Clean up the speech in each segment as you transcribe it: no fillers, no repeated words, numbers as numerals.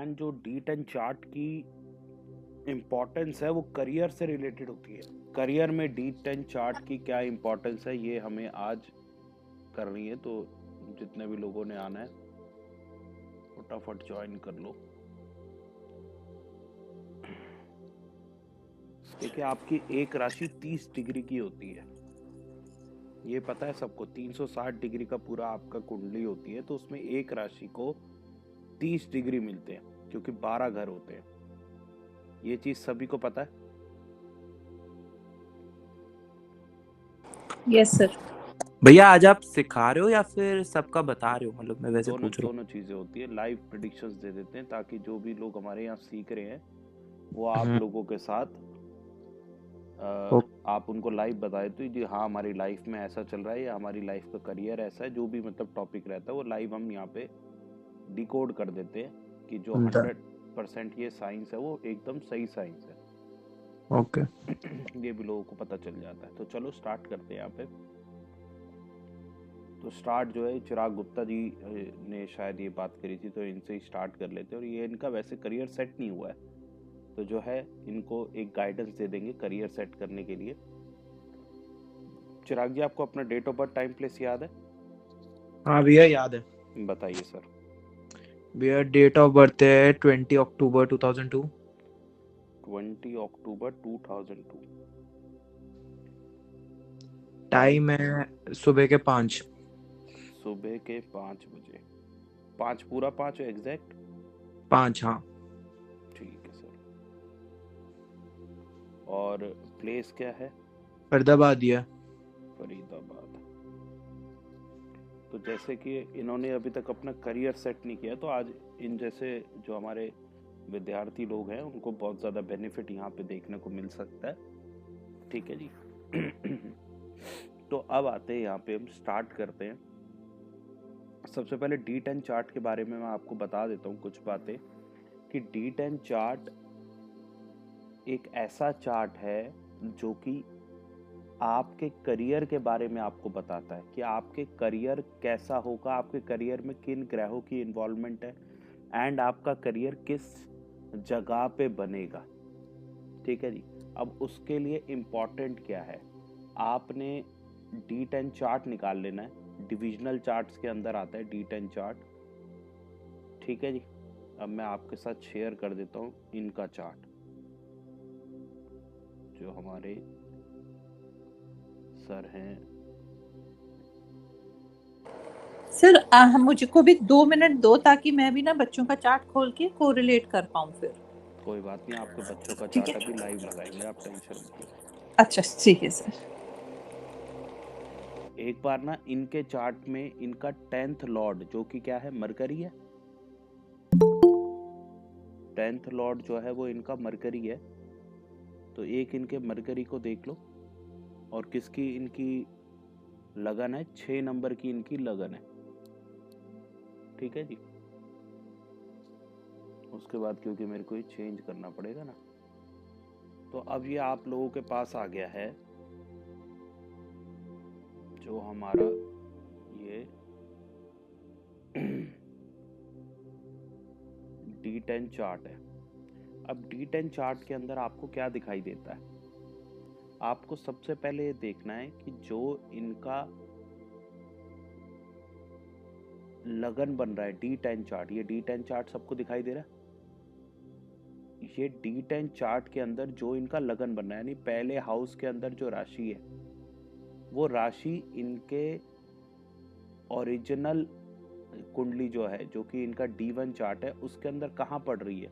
And जो D10 chart की importance है वो करियर से रिलेटेड होती है। करियर में D10 चार्ट की क्या इम्पोर्टेंस है ये हमें आज करनी है, तो जितने भी लोगों ने आना है फटाफट ज्वाइन कर लो। देखिए, आपकी एक राशि 30 डिग्री की होती है, ये पता है सबको। 360 डिग्री का पूरा आपका कुंडली होती है, तो उसमें एक राशि को 30 डिग्री मिलते हैं, क्योंकि 12 घर होते हैं। ये चीज सभी को पता है। Yes sir. भैया आज आप सिखा रहे हो या फिर सबका बता रहे हो? मतलब मैं वैसे पूछ रहा हूँ। दोनों चीजें होती है। लाइव प्रेडिक्शंस दे देते हैं ताकि जो भी लोग हमारे यहाँ सीख रहे हैं वो आप लोगों के साथ आप उनको लाइव बताए, तो जी हाँ हमारी लाइफ में ऐसा चल रहा है या हमारी लाइफ का करियर ऐसा है, जो भी मतलब टॉपिक रहता है वो लाइव हम यहाँ पे डिकोड कर देते हैं कि जो 100% ये साइंस है वो एकदम सही साइंस है। ओके। ये भी लोगों को पता चल जाता है। तो चलो स्टार्ट करते हैं यहाँ पे। तो स्टार्ट जो है चिराग गुप्ता जी ने शायद ये बात करी थी, तो इनसे ही स्टार्ट कर लेते हैं। और ये इनका वैसे करियर सेट नहीं हुआ है, तो जो है इनको एक गाइडेंस दे देंगे करियर सेट करने के लिए। चिराग जी, आपको अपना date of birth time place याद है? हाँ भैया याद है। बताइए सर। भैया डेट ऑफ बर्थ है 20 अक्टूबर 2002। 20 अक्टूबर 2002। टाइम है सुबह के 5। सुबह के 5 बजे। 5 पूरा 5 एग्जैक्ट? 5 हाँ। ठीक है सर। और प्लेस क्या है? फरीदाबाद है। फरीदाबाद। तो जैसे कि इन्होंने अभी तक अपना करियर सेट नहीं किया, तो आज इन जैसे जो हमारे विद्यार्थी लोग हैं उनको बहुत ज़्यादा बेनिफिट यहाँ पे देखने को मिल सकता है। ठीक है जी। तो अब आते हैं यहाँ पे, हम स्टार्ट करते हैं। सबसे पहले D10 चार्ट के बारे में मैं आपको बता देता हूँ कुछ बातें, कि D10 चार्ट एक ऐसा चार्ट है जो कि आपके करियर के बारे में आपको बताता है कि आपके करियर कैसा होगा, आपके करियर में किन ग्रहों की इन्वॉल्वमेंट है, एंड आपका करियर किस जगह पे बनेगा। ठीक है जी। अब उसके लिए इम्पोर्टेंट क्या है, आपने D10 चार्ट निकाल लेना है। डिविजनल चार्ट्स के अंदर आता है D10 चार्ट। ठीक है जी। अब मैं आपके साथ शेयर कर देता हूँ इनका चार्ट, जो हमारे सर हैं। सर मुझको भी 2 मिनट दो, ताकि मैं भी ना बच्चों का चार्ट खोल के कोरिलेट कर पाऊँ फिर। कोई बात नहीं, आपके बच्चों का ठीक चार्ट है। अभी लाइव लगाएंगे, आप टेंशन मत लो। अच्छा ठीक है सर। एक बार ना इनके चार्ट में इनका 10th लॉर्ड, जो कि क्या है, मरकरी है। 10th लॉर्ड जो है वो इनका मरकरी है। तो एक इनके मरकरी को देख लो, और किसकी इनकी लगन है, 6 नंबर की इनकी लगन है। ठीक है जी। उसके बाद क्योंकि मेरे को ये चेंज करना पड़ेगा ना, तो अब ये आप लोगों के पास आ गया है जो हमारा ये D10 चार्ट है। अब D10 चार्ट के अंदर आपको क्या दिखाई देता है, आपको सबसे पहले ये देखना है कि जो इनका लगन बन रहा है D10 चार्ट, ये D10 चार्ट सबको दिखाई दे रहा है। ये D10 चार्ट के अंदर जो इनका लगन बन रहा है, यानी पहले हाउस के अंदर जो राशि है, वो राशि इनके ओरिजिनल कुंडली जो है, जो कि इनका D1 चार्ट है, उसके अंदर कहाँ पड़ रही है,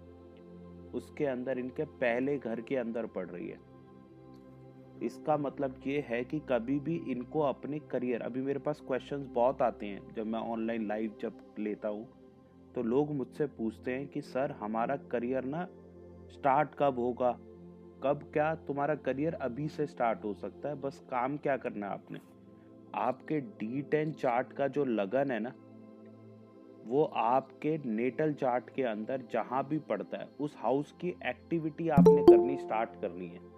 उसके अंदर इनके पहले घर के अंदर पड़ रही है। इसका मतलब ये है कि कभी भी इनको अपने करियर, अभी मेरे पास क्वेश्चंस बहुत आते हैं जब मैं ऑनलाइन लाइव जब लेता हूँ, तो लोग मुझसे पूछते हैं कि सर हमारा करियर ना स्टार्ट कब होगा, कब, क्या तुम्हारा करियर अभी से स्टार्ट हो सकता है, बस काम क्या करना है आपने, आपके D10 चार्ट का जो लगन है ना, वो आपके नेटल चार्ट के अंदर जहां भी पड़ता है उस हाउस की एक्टिविटी आपने करनी स्टार्ट करनी है।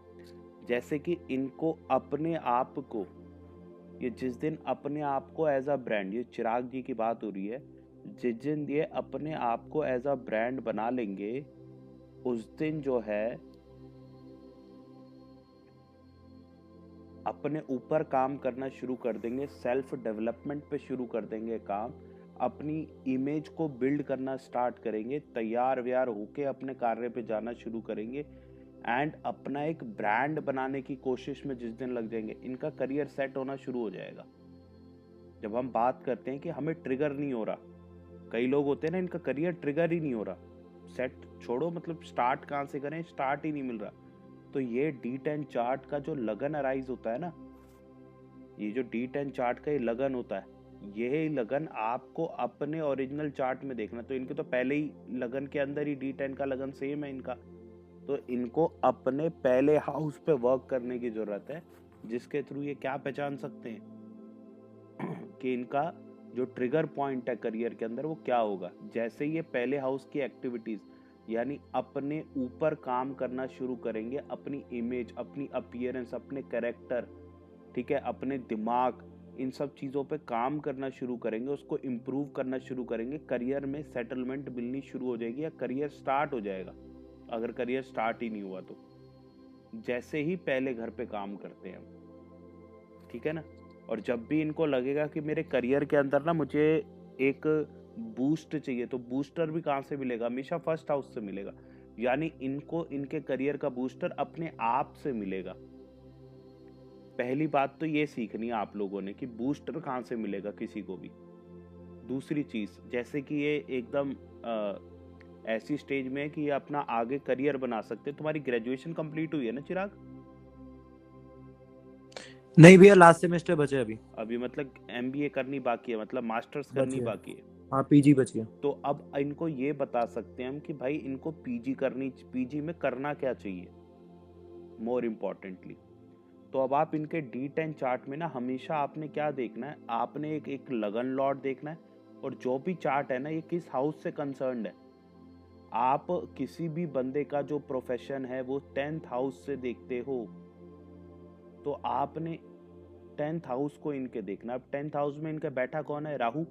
जैसे कि इनको अपने आप को, ये जिस दिन अपने आप को एज अ ब्रांड, ये चिराग जी की बात हो रही है, जिस दिन ये अपने आप को एज अ ब्रांड बना लेंगे, उस दिन जो है अपने ऊपर काम करना शुरू कर देंगे, सेल्फ डेवलपमेंट पे शुरू कर देंगे काम, अपनी इमेज को बिल्ड करना स्टार्ट करेंगे, तैयार व्यार होके अपने कार्य पे जाना शुरू करेंगे एंड अपना एक ब्रांड बनाने की कोशिश में जिस दिन लग जाएंगे, इनका करियर सेट होना शुरू हो जाएगा। जब हम बात करते हैं कि हमें ट्रिगर नहीं हो रहा, कई लोग होते हैं ना, इनका करियर ट्रिगर ही नहीं हो रहा, सेट छोड़ो, मतलब स्टार्ट कहाँ से करें, स्टार्ट ही नहीं मिल रहा। तो ये D10 चार्ट का जो लगन अराइज होता है ना, ये जो D10 चार्ट का ये लगन होता है, यही लगन आपको अपने ओरिजिनल चार्ट में देखना। तो इनके तो पहले ही लगन के अंदर ही D10 का लगन सेम है इनका, तो इनको अपने पहले हाउस पे वर्क करने की जरूरत है, जिसके थ्रू ये क्या पहचान सकते हैं कि इनका जो ट्रिगर पॉइंट है करियर के अंदर वो क्या होगा। जैसे ये पहले हाउस की एक्टिविटीज यानी अपने ऊपर काम करना शुरू करेंगे, अपनी इमेज, अपनी अपीयरेंस, अपने कैरेक्टर, ठीक है, अपने दिमाग, इन सब चीज़ों पे काम करना शुरू करेंगे, उसको इम्प्रूव करना शुरू करेंगे, करियर में सेटलमेंट मिलनी शुरू हो जाएगी या करियर स्टार्ट हो जाएगा, अगर करियर स्टार्ट ही नहीं हुआ तो, जैसे ही पहले घर पे काम करते हैं, ठीक है ना। और जब भी इनको लगेगा कि मेरे करियर के अंदर ना मुझे एक बूस्ट चाहिए, तो बूस्टर भी कहाँ से मिलेगा, हमेशा फर्स्ट हाउस से मिलेगा। यानी इनको इनके करियर का बूस्टर अपने आप से मिलेगा। पहली बात तो ये सीखनी है आप लोगों ने कि बूस्टर कहाँ से मिलेगा किसी को भी। दूसरी चीज, जैसे कि ये एकदम ऐसी स्टेज में है कि ये अपना आगे करियर बना सकते हैं। तुम्हारी ग्रेजुएशन कंप्लीट हुई है ना चिराग? नहीं भैया, लास्ट सेमेस्टर बचे अभी मतलब MBA करनी बाकी है, मतलब मास्टर्स करनी बाकी है। हाँ, PG बची है। तो अब इनको ये बता सकते हैं हम कि भाई इनको पीजी में करना क्या चाहिए, मोर इम्पोर्टेंटली। तो अब आप इनके D10 चार्ट में ना हमेशा आपने क्या देखना है, आपने एक लगन लॉट देखना है, और जो भी चार्ट है ना ये किस हाउस से कंसर्न्ड है। आप किसी भी बंदे का जो प्रोफेशन है वो 10th हाउस से देखते हो, तो आपने 10th हाउस को इनके देखना। अब 10th हाउस में इनका बैठा कौन है, राहु।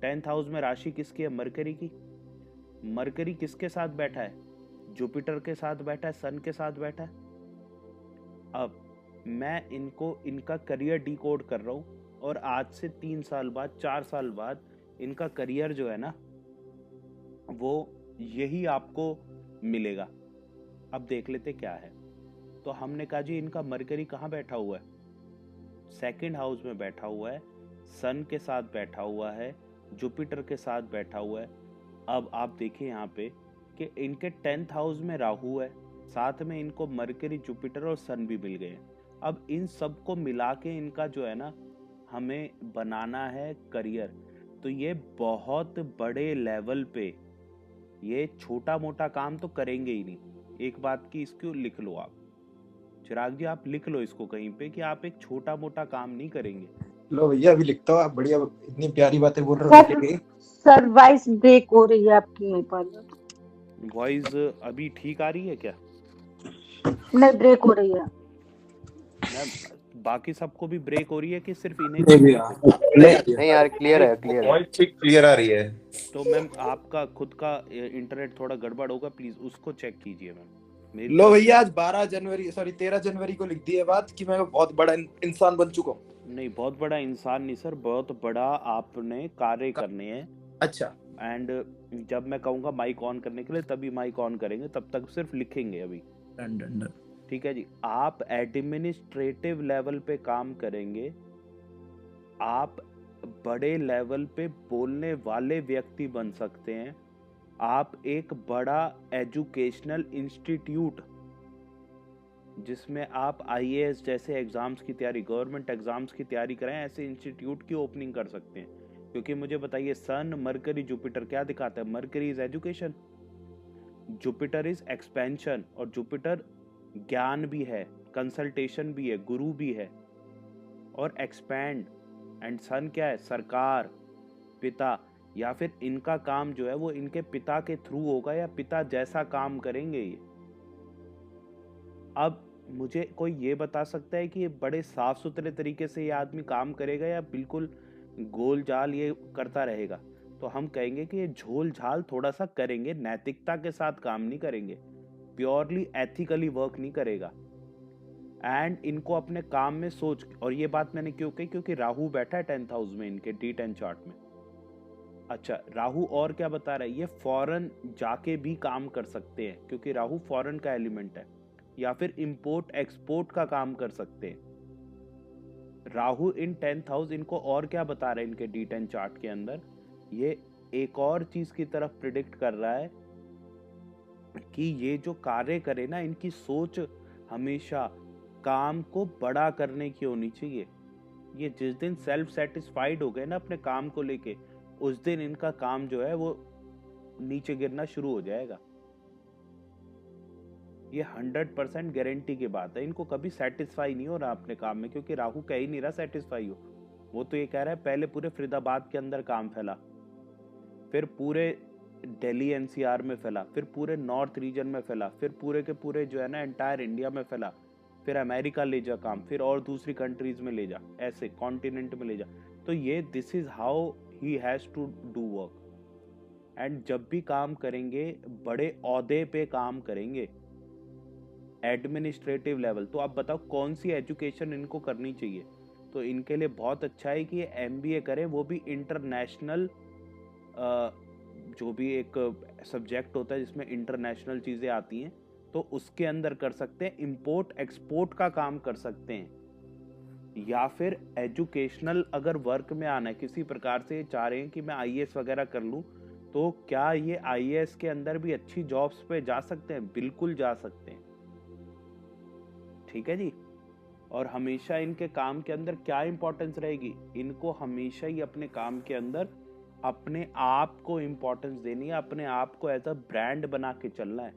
10th हाउस में राशि किसकी है, मरकरी की। मरकरी किसके साथ बैठा है, जुपिटर के साथ बैठा है, सन के साथ बैठा है। अब मैं इनको इनका करियर डिकोड कर रहा हूँ, और आज से 3 साल बाद 4 साल बाद इनका करियर जो है ना वो यही आपको मिलेगा। अब देख लेते क्या है। तो हमने कहा जी इनका मरकरी कहाँ बैठा हुआ है, 2nd हाउस में बैठा हुआ है, सन के साथ बैठा हुआ है, जुपिटर के साथ बैठा हुआ है। अब आप देखिए यहाँ पे कि इनके 10th हाउस में राहु है, साथ में इनको मरकरी, जुपिटर और सन भी मिल गए। अब इन सब को मिला के इनका जो है ना हमें बनाना है करियर। तो ये बहुत बड़े लेवल पे, ये छोटा मोटा काम तो करेंगे ही नहीं। एक बात की इसको लिख लो आप, चिराग जी आप लिख लो इसको कहीं पे कि आप एक छोटा मोटा काम नहीं करेंगे। लो भैया अभी लिखता हूँ, आप बढ़िया इतनी प्यारी बातें बोल रहे हो। सर वॉइस ब्रेक हो रही है आपकी यहीं पर। वॉइस अभी ठीक आ रही है क्या? नहीं, ब्रेक हो रही है। मैम बाकी सबको भी ब्रेक हो रही है कि सिर्फ इन्हें? नहीं यार, क्लियर है, क्लियर है, वॉइस ठीक क्लियर आ रही है। तो मैम आपका खुद का इंटरनेट थोड़ा गड़बड़ होगा, प्लीज उसको चेक कीजिए मैम। लो भैया आज 13 जनवरी को लिख दी है बात कि मैं बहुत बड़ा इंसान बन चुका हूँ। नहीं, बहुत बड़ा इंसान नहीं सर, बहुत बड़ा आपने कार्य करने हैं। अच्छा। एंड जब मैं कहूँगा माइक ऑन करने के लिए तभी माइक ऑन करेंगे, तब तक सिर्फ लिखेंगे अभी। ठीक है जी। आप एडमिनिस्ट्रेटिव लेवल पे काम करेंगे, आप बड़े लेवल पे बोलने वाले व्यक्ति बन सकते हैं, आप एक बड़ा एजुकेशनल इंस्टीट्यूट जिसमें आप IAS जैसे एग्जाम्स की तैयारी, गवर्नमेंट एग्जाम्स की तैयारी करें, ऐसे इंस्टीट्यूट की ओपनिंग कर सकते हैं। क्योंकि मुझे बताइए, सन, मरकरी, जुपिटर क्या दिखाता है? Mercury is education, Jupiter is expansion, और जुपिटर ज्ञान भी है, कंसल्टेशन भी है, गुरु भी है, और एक्सपैंड। एंड सन क्या है? सरकार, पिता, या फिर इनका काम जो है वो इनके पिता के थ्रू होगा या पिता जैसा काम करेंगे ये। अब मुझे कोई ये बता सकता है कि ये बड़े साफ सुथरे तरीके से ये आदमी काम करेगा या बिल्कुल गोल जाल ये करता रहेगा? तो हम कहेंगे कि ये झोल झाल थोड़ा सा करेंगे, नैतिकता के साथ काम नहीं करेंगे, प्योरली एथिकली वर्क नहीं करेगा। एंड इनको अपने काम में सोच, और ये बात मैंने क्यों कही, क्योंकि राहु बैठा है 10th हाउस में इनके D10 चार्ट में। अच्छा, राहु और क्या बता रहा है, ये फॉरेन जाके भी काम कर सकते हैं क्योंकि राहु फॉरेन का एलिमेंट है, या फिर इंपोर्ट एक्सपोर्ट का काम कर सकते हैं। राहु इन 10th हाउस इनको और क्या बता रहा है इनके D10 चार्ट के अंदर, ये एक और चीज की तरफ प्रिडिक्ट कर रहा है कि ये जो कार्य करे ना, इनकी सोच हमेशा काम को बड़ा करने की होनी चाहिए। ये जिस दिन सेल्फ सेटिस्फाइड हो गए ना अपने काम को लेके, उस दिन इनका काम जो है वो नीचे गिरना शुरू हो जाएगा। ये 100% गारंटी की बात है। इनको कभी सेटिस्फाई नहीं हो रहा अपने काम में, क्योंकि राहु कह ही नहीं रहा सेटिस्फाई हो। वो तो ये कह रहा है पहले पूरे फरीदाबाद के अंदर काम फैला, फिर पूरे दिल्ली एनसीआर में फैला, फिर पूरे नॉर्थ रीजन में फैला, फिर पूरे के पूरे जो है ना एंटायर इंडिया में फैला, फिर अमेरिका ले जा काम, फिर और दूसरी कंट्रीज में ले जा, ऐसे कॉन्टिनेंट में ले जा। तो ये this is how he has to do work. And जब भी काम करेंगे बड़े ओहदे पे काम करेंगे, एडमिनिस्ट्रेटिव लेवल। तो आप बताओ कौन सी एजुकेशन इनको करनी चाहिए? तो इनके लिए बहुत अच्छा है कि ये MBA करें, वो भी इंटरनेशनल, जो भी एक सब्जेक्ट होता है जिसमें इंटरनेशनल चीज़ें आती हैं, तो उसके अंदर कर सकते हैं। इंपोर्ट एक्सपोर्ट का काम कर सकते हैं, या फिर एजुकेशनल अगर वर्क में आना है किसी प्रकार से, चाह रहे हैं कि मैं IAS वगैरह कर लूँ, तो क्या ये IAS के अंदर भी अच्छी जॉब्स पे जा सकते हैं? बिल्कुल जा सकते हैं। ठीक है जी। और हमेशा इनके काम के अंदर क्या इंपॉर्टेंस रहेगी, इनको हमेशा ही अपने काम के अंदर अपने आप को इंपॉर्टेंस देनी है, अपने आप को एज अ ब्रांड बना के चलना है।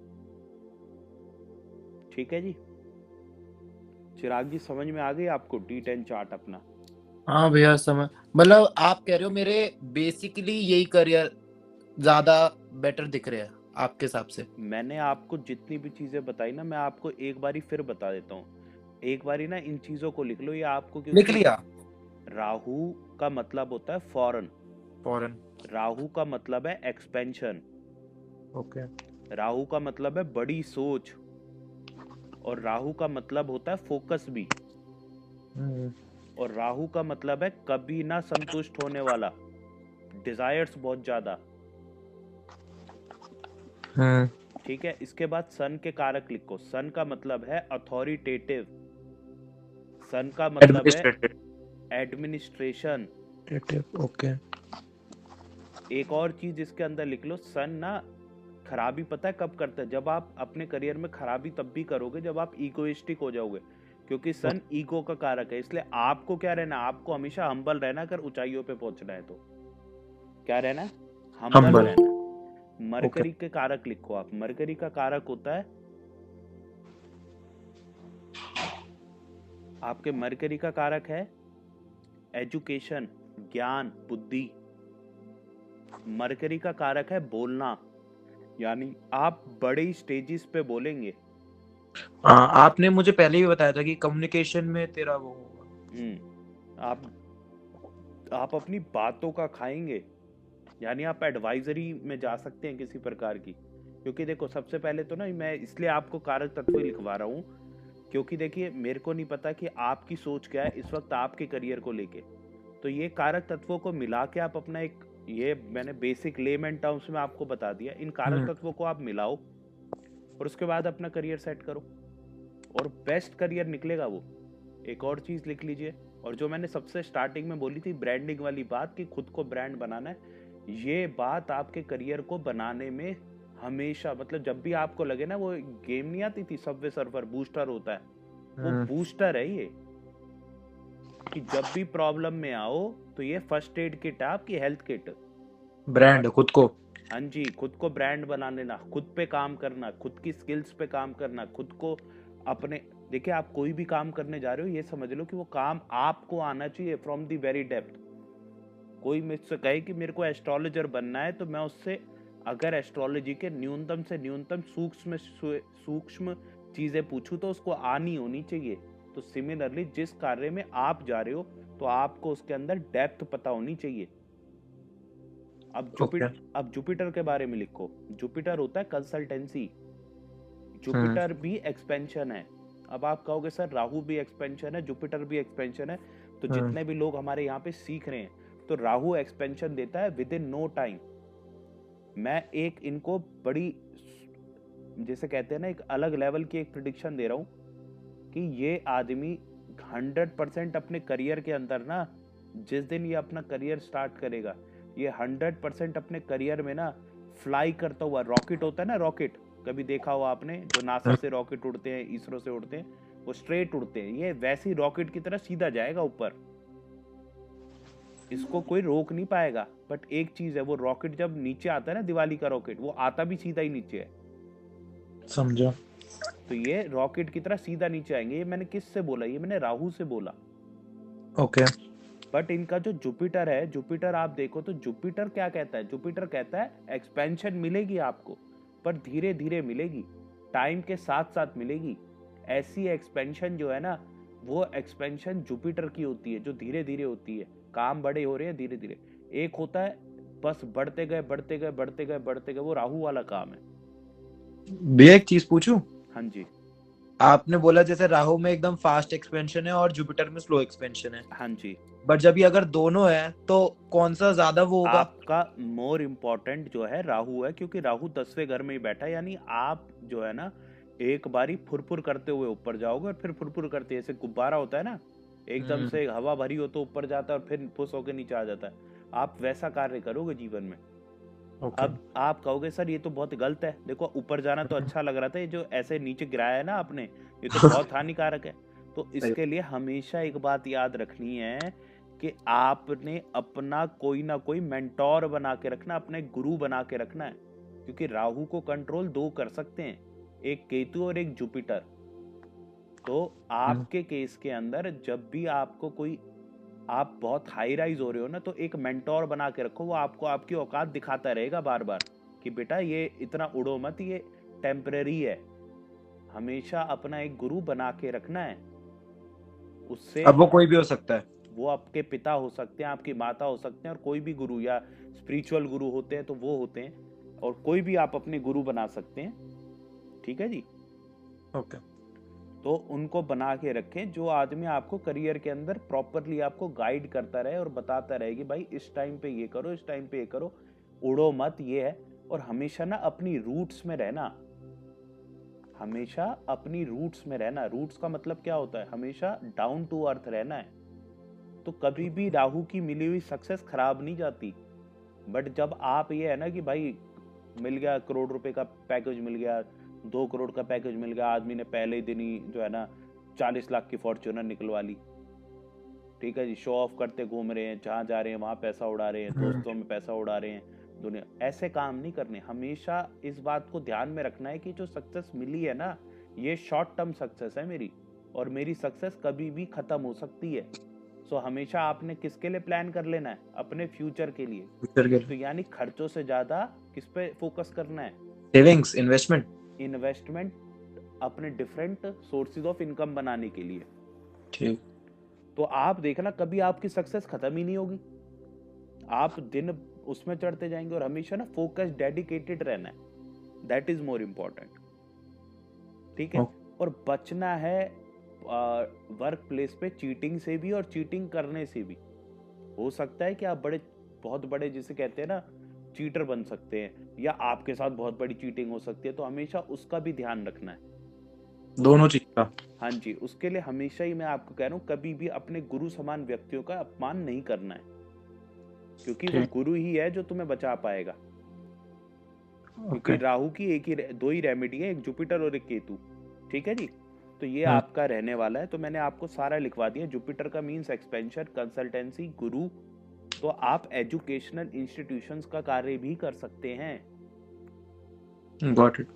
ठीक है जी। चिराग जी समझ में आ गई आपको D10 चार्ट अपना? हाँ भैया समझ, मतलब आप कह रहे हो मेरे बेसिकली यही करियर ज्यादा बेटर दिख रहे हैं आपके हिसाब से? मैंने आपको जितनी भी चीजें बताई ना, मैं आपको एक बारी फिर बता देता हूँ। एक बारी ना इन चीजों को लिख लो, ये आपको लिख लिया। राहु का मतलब होता है फॉरेन, फॉरेन। राहु का मतलब है एक्सपेंशन, ओके। राहु का मतलब है बड़ी सोच, और राहु का मतलब होता है फोकस भी, और राहु का मतलब है कभी ना संतुष्ट होने वाला, डिजायर्स बहुत ज्यादा। ठीक है। इसके बाद सन के कारक लिखो। सन का मतलब है अथॉरिटेटिव, सन का मतलब है एडमिनिस्ट्रेशन। ओके। एक और चीज इसके अंदर लिख लो, सन ना खराबी पता है कब करता है? जब आप अपने करियर में खराबी तब भी करोगे जब आप इगोइस्टिक हो जाओगे, क्योंकि सन ईगो का कारक है। इसलिए आपको क्या रहना, आपको हमेशा हम्बल रहना। अगर ऊंचाइयों पे पहुंचना है तो क्या रहना? हम्बल रहना। मरकरी के कारक लिखो आप। मरकरी का कारक होता है, आपके मरकरी का कारक है एजुकेशन, ज्ञान, बुद्धि। मरकरी का कारक है बोलना, यानी आप बड़े स्टेजेस पे बोलेंगे। आपने मुझे पहले भी बताया था कि कम्युनिकेशन में तेरा वो होगा। आप अपनी बातों का खाएंगे, यानी आप एडवाइजरी में जा सकते हैं किसी प्रकार की। क्योंकि देखो सबसे पहले तो ना मैं इसलिए आपको कारक तत्व लिखवा रहा हूँ, क्योंकि देखिए मेरे को नहीं पता कि आपकी सोच क्या है इस वक्त आपके करियर को लेके। तो ये कारक तत्वों को मिला के आप अपना एक, ये मैंने बेसिक लेमन टर्म्स में आपको बता दिया, इन कारक तत्वों को आप मिलाओ और उसके बाद अपना करियर सेट करो और बेस्ट करियर निकलेगा वो। एक और चीज लिख लीजिए, और जो मैंने सबसे स्टार्टिंग में बोली थी ब्रांडिंग वाली बात, कि खुद को ब्रांड बनाना है, ये बात आपके करियर को बनाने में हमेशा, मतलब जब भी आपको लगे ना, वो गेम नहीं आती थी सबवे सर्फर, बूस्टर होता है, वो बूस्टर है ये, कि जब भी प्रॉब्लम में आओ तो ये फर्स्ट एड किट है आपकी, हेल्थ किट। ब्रांड खुद को, हाँ जी, खुद को ब्रांड बना लेना, खुद पे काम करना, खुद की स्किल्स पे काम करना, खुद को अपने, देखिए आप कोई भी काम करने जा रहे हो, ये समझ लो कि वो काम आपको आना चाहिए फ्रॉम द वेरी डेप्थ। कोई मुझसे कहे कि मेरे को एस्ट्रोलॉजर बनना है, तो मैं उससे अगर एस्ट्रोलॉजी के न्यूनतम से न्यूनतम सूक्ष्म चीजें पूछूं तो उसको आनी होनी चाहिए। तो सिमिलरली जिस कार्य में आप जा रहे हो तो आपको उसके अंदर डेप्थ पता होनी चाहिए। अब जुपिटर के बारे में लिखो। जुपिटर होता है कंसल्टेंसी, जुपिटर भी एक्सपेंशन है। अब आप कहोगे सर राहु भी एक्सपेंशन है, जुपिटर भी एक्सपेंशन है, तो जितने भी लोग हमारे यहाँ पे सीख रहे हैं, तो राहु एक्सपेंशन देता है विद इन नो टाइम। मैं एक इनको बड़ी, जैसे कहते हैं ना, एक अलग लेवल की एक प्रिडिक्शन दे रहा हूं कि ये आदमी 100% अपने करियर के अंदर ना, जिस दिन ये अपना करियर स्टार्ट करेगा, ये 100% अपने करियर में ना फ्लाई करता हुआ, रॉकेट होता है ना, रॉकेट कभी देखा हो आपने, जो नासा से रॉकेट उड़ते हैं, इसरो से उड़ते हैं, वो स्ट्रेट उड़ते हैं, ये वैसी रॉकेट की तरह सीधा जाएगा ऊपर, इसको कोई रोक नहीं पाएगा। बट एक चीज है, वो रॉकेट जब नीचे आता है ना, दिवाली का रॉकेट, वो आता भी सीधा ही नीचे है, समझो। तो ये रॉकेट की तरह सीधा नीचे आएंगे। ये मैंने किससे बोला? ये मैंने राहु से बोला। ओके। बट इनका जो जुपिटर है, जुपिटर आप देखो तो जुपिटर क्या कहता है? जुपिटर कहता है एक्सपेंशन मिलेगी आपको, पर धीरे धीरे मिलेगी, टाइम के साथ साथ मिलेगी। ऐसी एक्सपेंशन जो है ना, वो एक्सपेंशन जुपिटर की होती है, जो धीरे धीरे होती है। काम बड़े हो रहे हैं धीरे धीरे। एक होता है बस बढ़ते गए बढ़ते गए बढ़ते गए बढ़ते गए, वो राहु वाला काम है। भैया एक चीज पूछूं? हाँ जी। आपने बोला जैसे राहु में एकदम फास्ट एक्सपेंशन है और जुपिटर में स्लो एक्सपेंशन है। हाँ जी। बट जब ये अगर दोनों है तो कौन सा ज्यादा वो होगा? आपका मोर इम्पोर्टेंट जो है राहु है, क्योंकि राहु 10वें घर में ही बैठा है। यानी आप जो है ना, एक बारी फुरफुर करते हुए ऊपर जाओगे और फिर फुरफुर करते, जैसे गुब्बारा होता है ना, एकदम से हवा भरी हो तो ऊपर जाता है और फिर फुस होकर नीचे आ जाता है। आप वैसा कार्य करोगे जीवन में। अब आप कहोगे सर ये तो बहुत गलत है, देखो ऊपर जाना तो अच्छा लग रहा था, ये जो ऐसे नीचे गिराया है ना आपने, ये तो बहुत हानिकारक है। तो इसके लिए हमेशा एक बात याद रखनी है कि आपने अपना कोई ना कोई मेंटोर बना के रखना, अपने गुरु बना के रखना है। क्योंकि राहु को कंट्रोल दो कर सकते हैं, एक केतु और एक जुपिटर। तो आपके केस के अंदर जब भी आपको कोई, आप बहुत हाई राइज हो रहे हो ना, तो एक मेंटोर बना के रखो, वो आपको आपकी औकात दिखाता रहेगा बार बार कि बेटा ये इतना उड़ो मत, ये टेम्परेरी है। हमेशा अपना एक गुरु बना के रखना है। उससे अब वो कोई भी हो सकता है, वो आपके पिता हो सकते हैं, आपकी माता हो सकते हैं, और कोई भी गुरु या स्पिरिचुअल गुरु होते हैं तो वो होते हैं, और कोई भी आप अपने गुरु बना सकते हैं। ठीक है जी। ओके। तो उनको बना के रखें, जो आदमी आपको करियर के अंदर प्रॉपरली आपको गाइड करता रहे और बताता रहे कि भाई इस टाइम पे ये करो, इस टाइम पे ये करो, उड़ो मत, ये है। और हमेशा ना अपनी रूट्स में रहना, हमेशा अपनी रूट्स में रहना। रूट्स का मतलब क्या होता है? हमेशा डाउन टू अर्थ रहना है। तो कभी भी राहु की मिली हुई सक्सेस खराब नहीं जाती। बट जब आप ये है ना कि भाई मिल गया, करोड़ रुपए का पैकेज मिल गया, 2 करोड़ का पैकेज मिल गया, आदमी ने पहले ही दिन ही जो है ना 40 लाख की फॉर्च्यूनर निकलवा ली, ठीक है जी, शो ऑफ करते घूम रहे हैं, जहां जा रहे हैं वहां पैसा उड़ा रहे हैं, दोस्तों में पैसा उड़ा रहे हैं, दुनिया, ऐसे काम नहीं करने। हमेशा इस बात को ध्यान में रखना है कि जो सक्सेस मिली है ना, ये शॉर्ट टर्म सक्सेस है मेरी, और मेरी सक्सेस कभी भी खत्म हो सकती है। सो हमेशा आपने किसके लिए प्लान कर लेना है? अपने फ्यूचर के लिए। तो यानी खर्चों से ज्यादा किस पे फोकस करना है? सेविंग्स, इन्वेस्टमेंट, अपने डिफरेंट सोर्सेज ऑफ इनकम बनाने के लिए। ठीक। तो आप देखना कभी आपकी सक्सेस खत्म ही नहीं होगी, आप दिन उसमें चढ़ते जाएंगे। और हमेशा ना फोकस, डेडिकेटेड रहना है, दैट इज मोर इम्पोर्टेंट। ठीक है। और बचना है वर्क प्लेस पे चीटिंग से भी और चीटिंग करने से भी। हो सकता है कि आप बहुत बड़े जिसे कहते हैं ना चीटर बन सकते हैं, या आपके साथ बहुत बड़ी चीटिंग हो सकती है। तो हमेशा उसका भी ध्यान रखना है, दोनों चीज का। हाँ जी। उसके लिए हमेशा ही मैं आपको कह रहा हूँ, कभी भी अपने गुरु समान व्यक्तियों का अपमान नहीं करना है, क्योंकि वो गुरु ही है जो तुम्हें बचा पाएगा। क्योंकि राहु की दो ही रेमेडी है, एक जुपिटर और एक केतु। ठीक है जी। तो ये आपका रहने वाला है। तो मैंने आपको सारा लिखवा दिया। जुपिटर का मीन्स एक्सपेंशन, कंसल्टेंसी, गुरु। तो आप एजुकेशनल इंस्टीट्यूशंस का कार्य भी कर सकते हैं। Got it.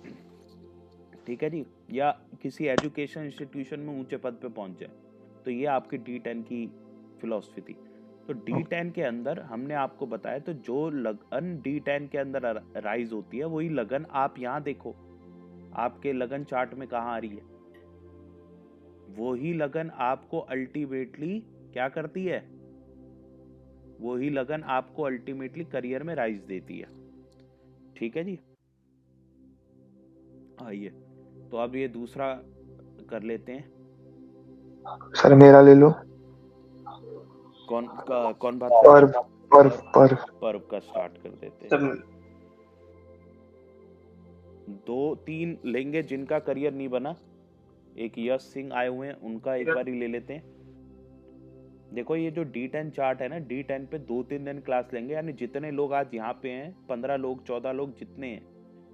ठीक है जी। या किसी एजुकेशन इंस्टीट्यूशन में ऊंचे पद पे पहुंच जाए। तो ये आपकी D10 की फिलॉसफी थी। तो D10 के अंदर हमने आपको बताया, तो जो लगन D10 के अंदर राइज होती है, वही लगन आप यहाँ देखो, आपके लगन चार्ट में कहाँ आ रही है। वही लगन आपको अल्टीमेटली क्या करती है? वही लगन आपको अल्टीमेटली करियर में राइज देती है। ठीक है जी, आइए तो अब ये दूसरा कर लेते हैं। सर मेरा ले लो। कौन बात कर रहा है? पर्व का स्टार्ट कर देते हैं। सर 2-3 लेंगे जिनका करियर नहीं बना। एक यश सिंह आए हुए हैं, उनका एक बार ही ले लेते हैं। देखो ये जो D10 चार्ट है ना, D10 पे 2-3 दिन क्लास लेंगे, यानी जितने लोग आज यहाँ पे हैं 15 लोग 14 लोग जितने हैं,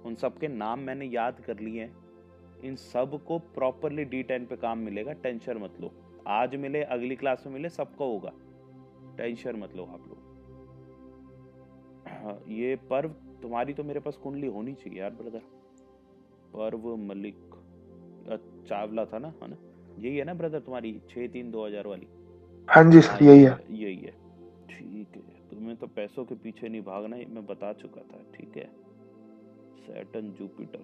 उन सबके नाम मैंने याद कर लिए हैं। इन सब को प्रॉपरली D10 पे काम मिलेगा, टेंशन मत लो। आज मिले अगली क्लास में मिले, सबका होगा, टेंशन मत लो आप लोग। ये पर्व तुम्हारी तो मेरे पास कुंडली होनी चाहिए यार ब्रदर। पर्व मलिक चावला था ना, है ना? यही है ना ब्रदर तुम्हारी 6-3-2000 वाली? हाँ जी सर यही है। यही है, ठीक है। तुम्हें तो पैसों के पीछे नहीं भागना, ये मैं बता चुका था। ठीक है, सैटर्न जुपिटर।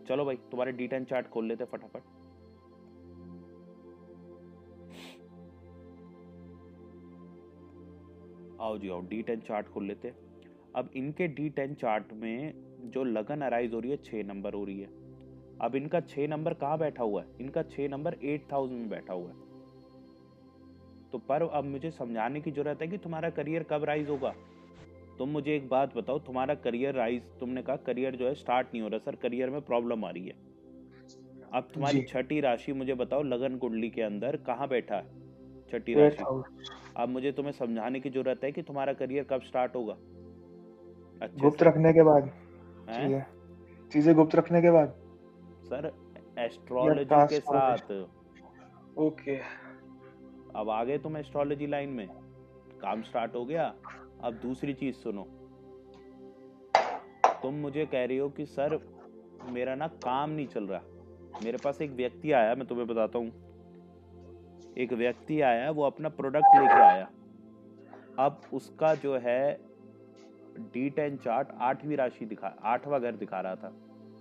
चलो भाई तुम्हारे D10 चार्ट खोल लेते फटाफट। आओ जी आओ, D10 चार्ट खोल लेते। अब इनके D10 चार्ट में जो लगन अराइज हो रही है 6 नंबर हो रही है। अब इनका 6 नंबर कहाँ बैठा हुआ है? इनका 6 नंबर 8000 में बैठा हुआ है। तो पर अब मुझे समझाने की जरूरत है कि तुम्हारा करियर कब राइज होगा। तुम मुझे एक बात बताओ, तुम्हारा करियर राइज, तुमने कहा करियर जो है स्टार्ट नहीं हो रहा सर, करियर में प्रॉब्लम आ रही है। अब तुम्हारी छठी राशि मुझे बताओ लगन कुंडली के अंदर कहाँ बैठा है छठी राशि? अब मुझे तुम्हें समझाने की जरूरत है कि तुम्हारा करियर कब स्टार्ट होगा। अच्छे गुप्त रखने के बाद चीजें गुप्त रखने के बाद सर, एस्ट्रोलॉजी के साथ। ओके, अब आ गए तुम एस्ट्रोलॉजी लाइन में, काम स्टार्ट हो गया। अब दूसरी चीज सुनो, तुम मुझे कह रही हो कि सर मेरा ना काम नहीं चल रहा। मेरे पास एक व्यक्ति आया, मैं तुम्हें बताता हूँ। एक व्यक्ति आया, वो अपना प्रोडक्ट लेके आया। अब उसका जो है D10 चार्ट 8वीं राशि दिखा, 8वां घर दिखा रहा था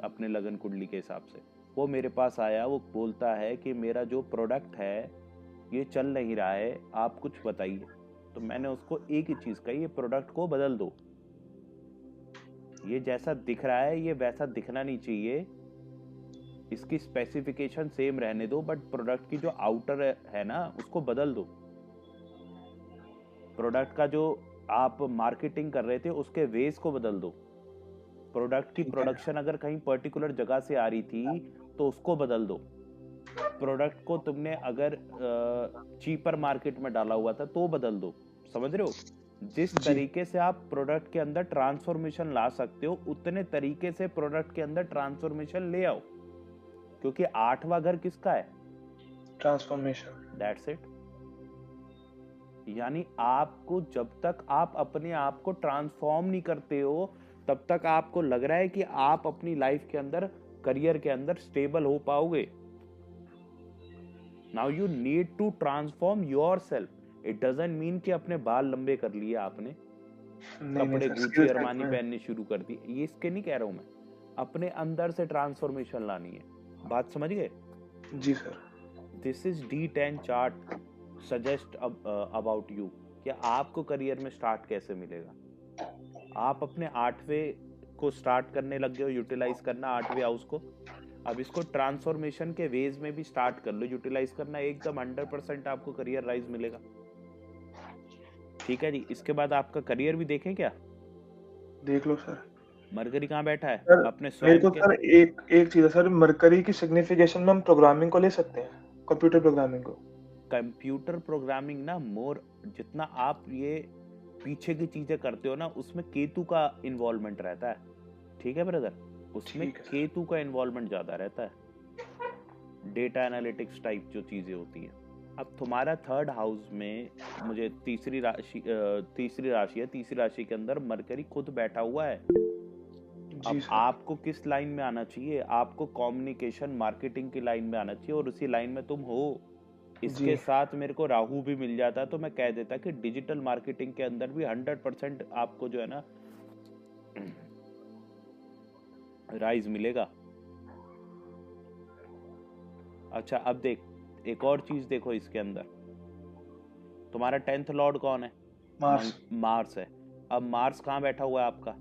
अपने लगन कुंडली के हिसाब से। वो मेरे पास आया, वो बोलता है कि मेरा जो प्रोडक्ट है ये चल नहीं रहा है, आप कुछ बताइए। तो मैंने उसको एक ही चीज कही, ये प्रोडक्ट को बदल दो। ये जैसा दिख रहा है ये वैसा दिखना नहीं चाहिए, इसकी स्पेसिफिकेशन सेम रहने दो, बट प्रोडक्ट की जो आउटर है ना उसको बदल दो। प्रोडक्ट का जो आप मार्केटिंग कर रहे थे उसके वेज को बदल दो। प्रोडक्ट की प्रोडक्शन अगर कहीं पर्टिकुलर जगह से आ रही थी तो उसको बदल दो। प्रोडक्ट को तुमने अगर चीपर मार्केट में डाला हुआ था तो बदल दो। समझ रहे हो? जिस तरीके से आप प्रोडक्ट के अंदर ट्रांसफॉर्मेशन ला सकते हो उतने तरीके से प्रोडक्ट के अंदर ट्रांसफॉर्मेशन ले आओ, क्योंकि 8वां घर किसका है? ट्रांसफॉर्मेशन। That's it. यानी आपको जब तक आप अपने आप को ट्रांसफॉर्म नहीं करते हो तब तक आपको लग रहा है कि आप अपनी लाइफ के अंदर, करियर के अंदर स्टेबल हो पाओगे। Now you need to transform yourself. It doesn't mean कि अपने बाल लंबे कर लिए आपने, कपड़े गुच्ची अरमानी पहनने शुरू कर दिए, ये इसके नहीं कह रहा हूं मैं। अपने अंदर से ट्रांसफॉर्मेशन लानी है। बात समझ गए? जी sir. This is D10 chart suggest about you कि आपको करियर में स्टार्ट कैसे मिलेगा। आप अपने 8वें को स्टार्ट करने लग गए हो, यूटिलाइज करना 8वें हाउस को। अब इसको ट्रांसफॉर्मेशन के वेज में भी स्टार्ट कर लो, यूटिलाइज करना, एकदम 100% आपको करियर राइज मिलेगा। ठीक है जी। इसके बाद आपका करियर भी देखें क्या? देख लो सर। मरकरी कहाँ बैठा है? सर, अपने मेरे स्वयं को सर एक चीज है सर, मरकरी की सिग्निफिकेशन में हम प्रोग्रामिंग को ले सकते हैं, कंप्यूटर प्रोग्रामिंग को। कंप्यूटर प्रोग्रामिंग ना मोर, जितना आप ये पीछे की चीजें करते हो ना उसमें केतु का इन्वॉल्वमेंट रहता है। ठीक है ब्रदर? उसमें केतु का इन्वॉल्वमेंट ज्यादा रहता है। डेटा एनालिटिक्स टाइप जो चीजें होती हैं। अब तुम्हारा 3rd हाउस में मुझे तीसरी राशि है, तीसरी राशि के अंदर मरकरी खुद बैठा हुआ है। अब आपको किस लाइन में आना चाहिए? आपको कम्युनिकेशन मार्केटिंग की लाइन में आना चाहिए और उसी लाइन में तुम हो। इसके साथ मेरे को राहु भी मिल जाता तो मैं कह देता कि डिजिटल मार्केटिंग के अंदर भी 100% आपको जो है ना राइज मिलेगा। अच्छा अब देख, एक और चीज देखो इसके अंदर। तुम्हारा 10th लॉर्ड कौन है? मार्स, मार्स है। अब मार्स कहाँ बैठा हुआ है आपका?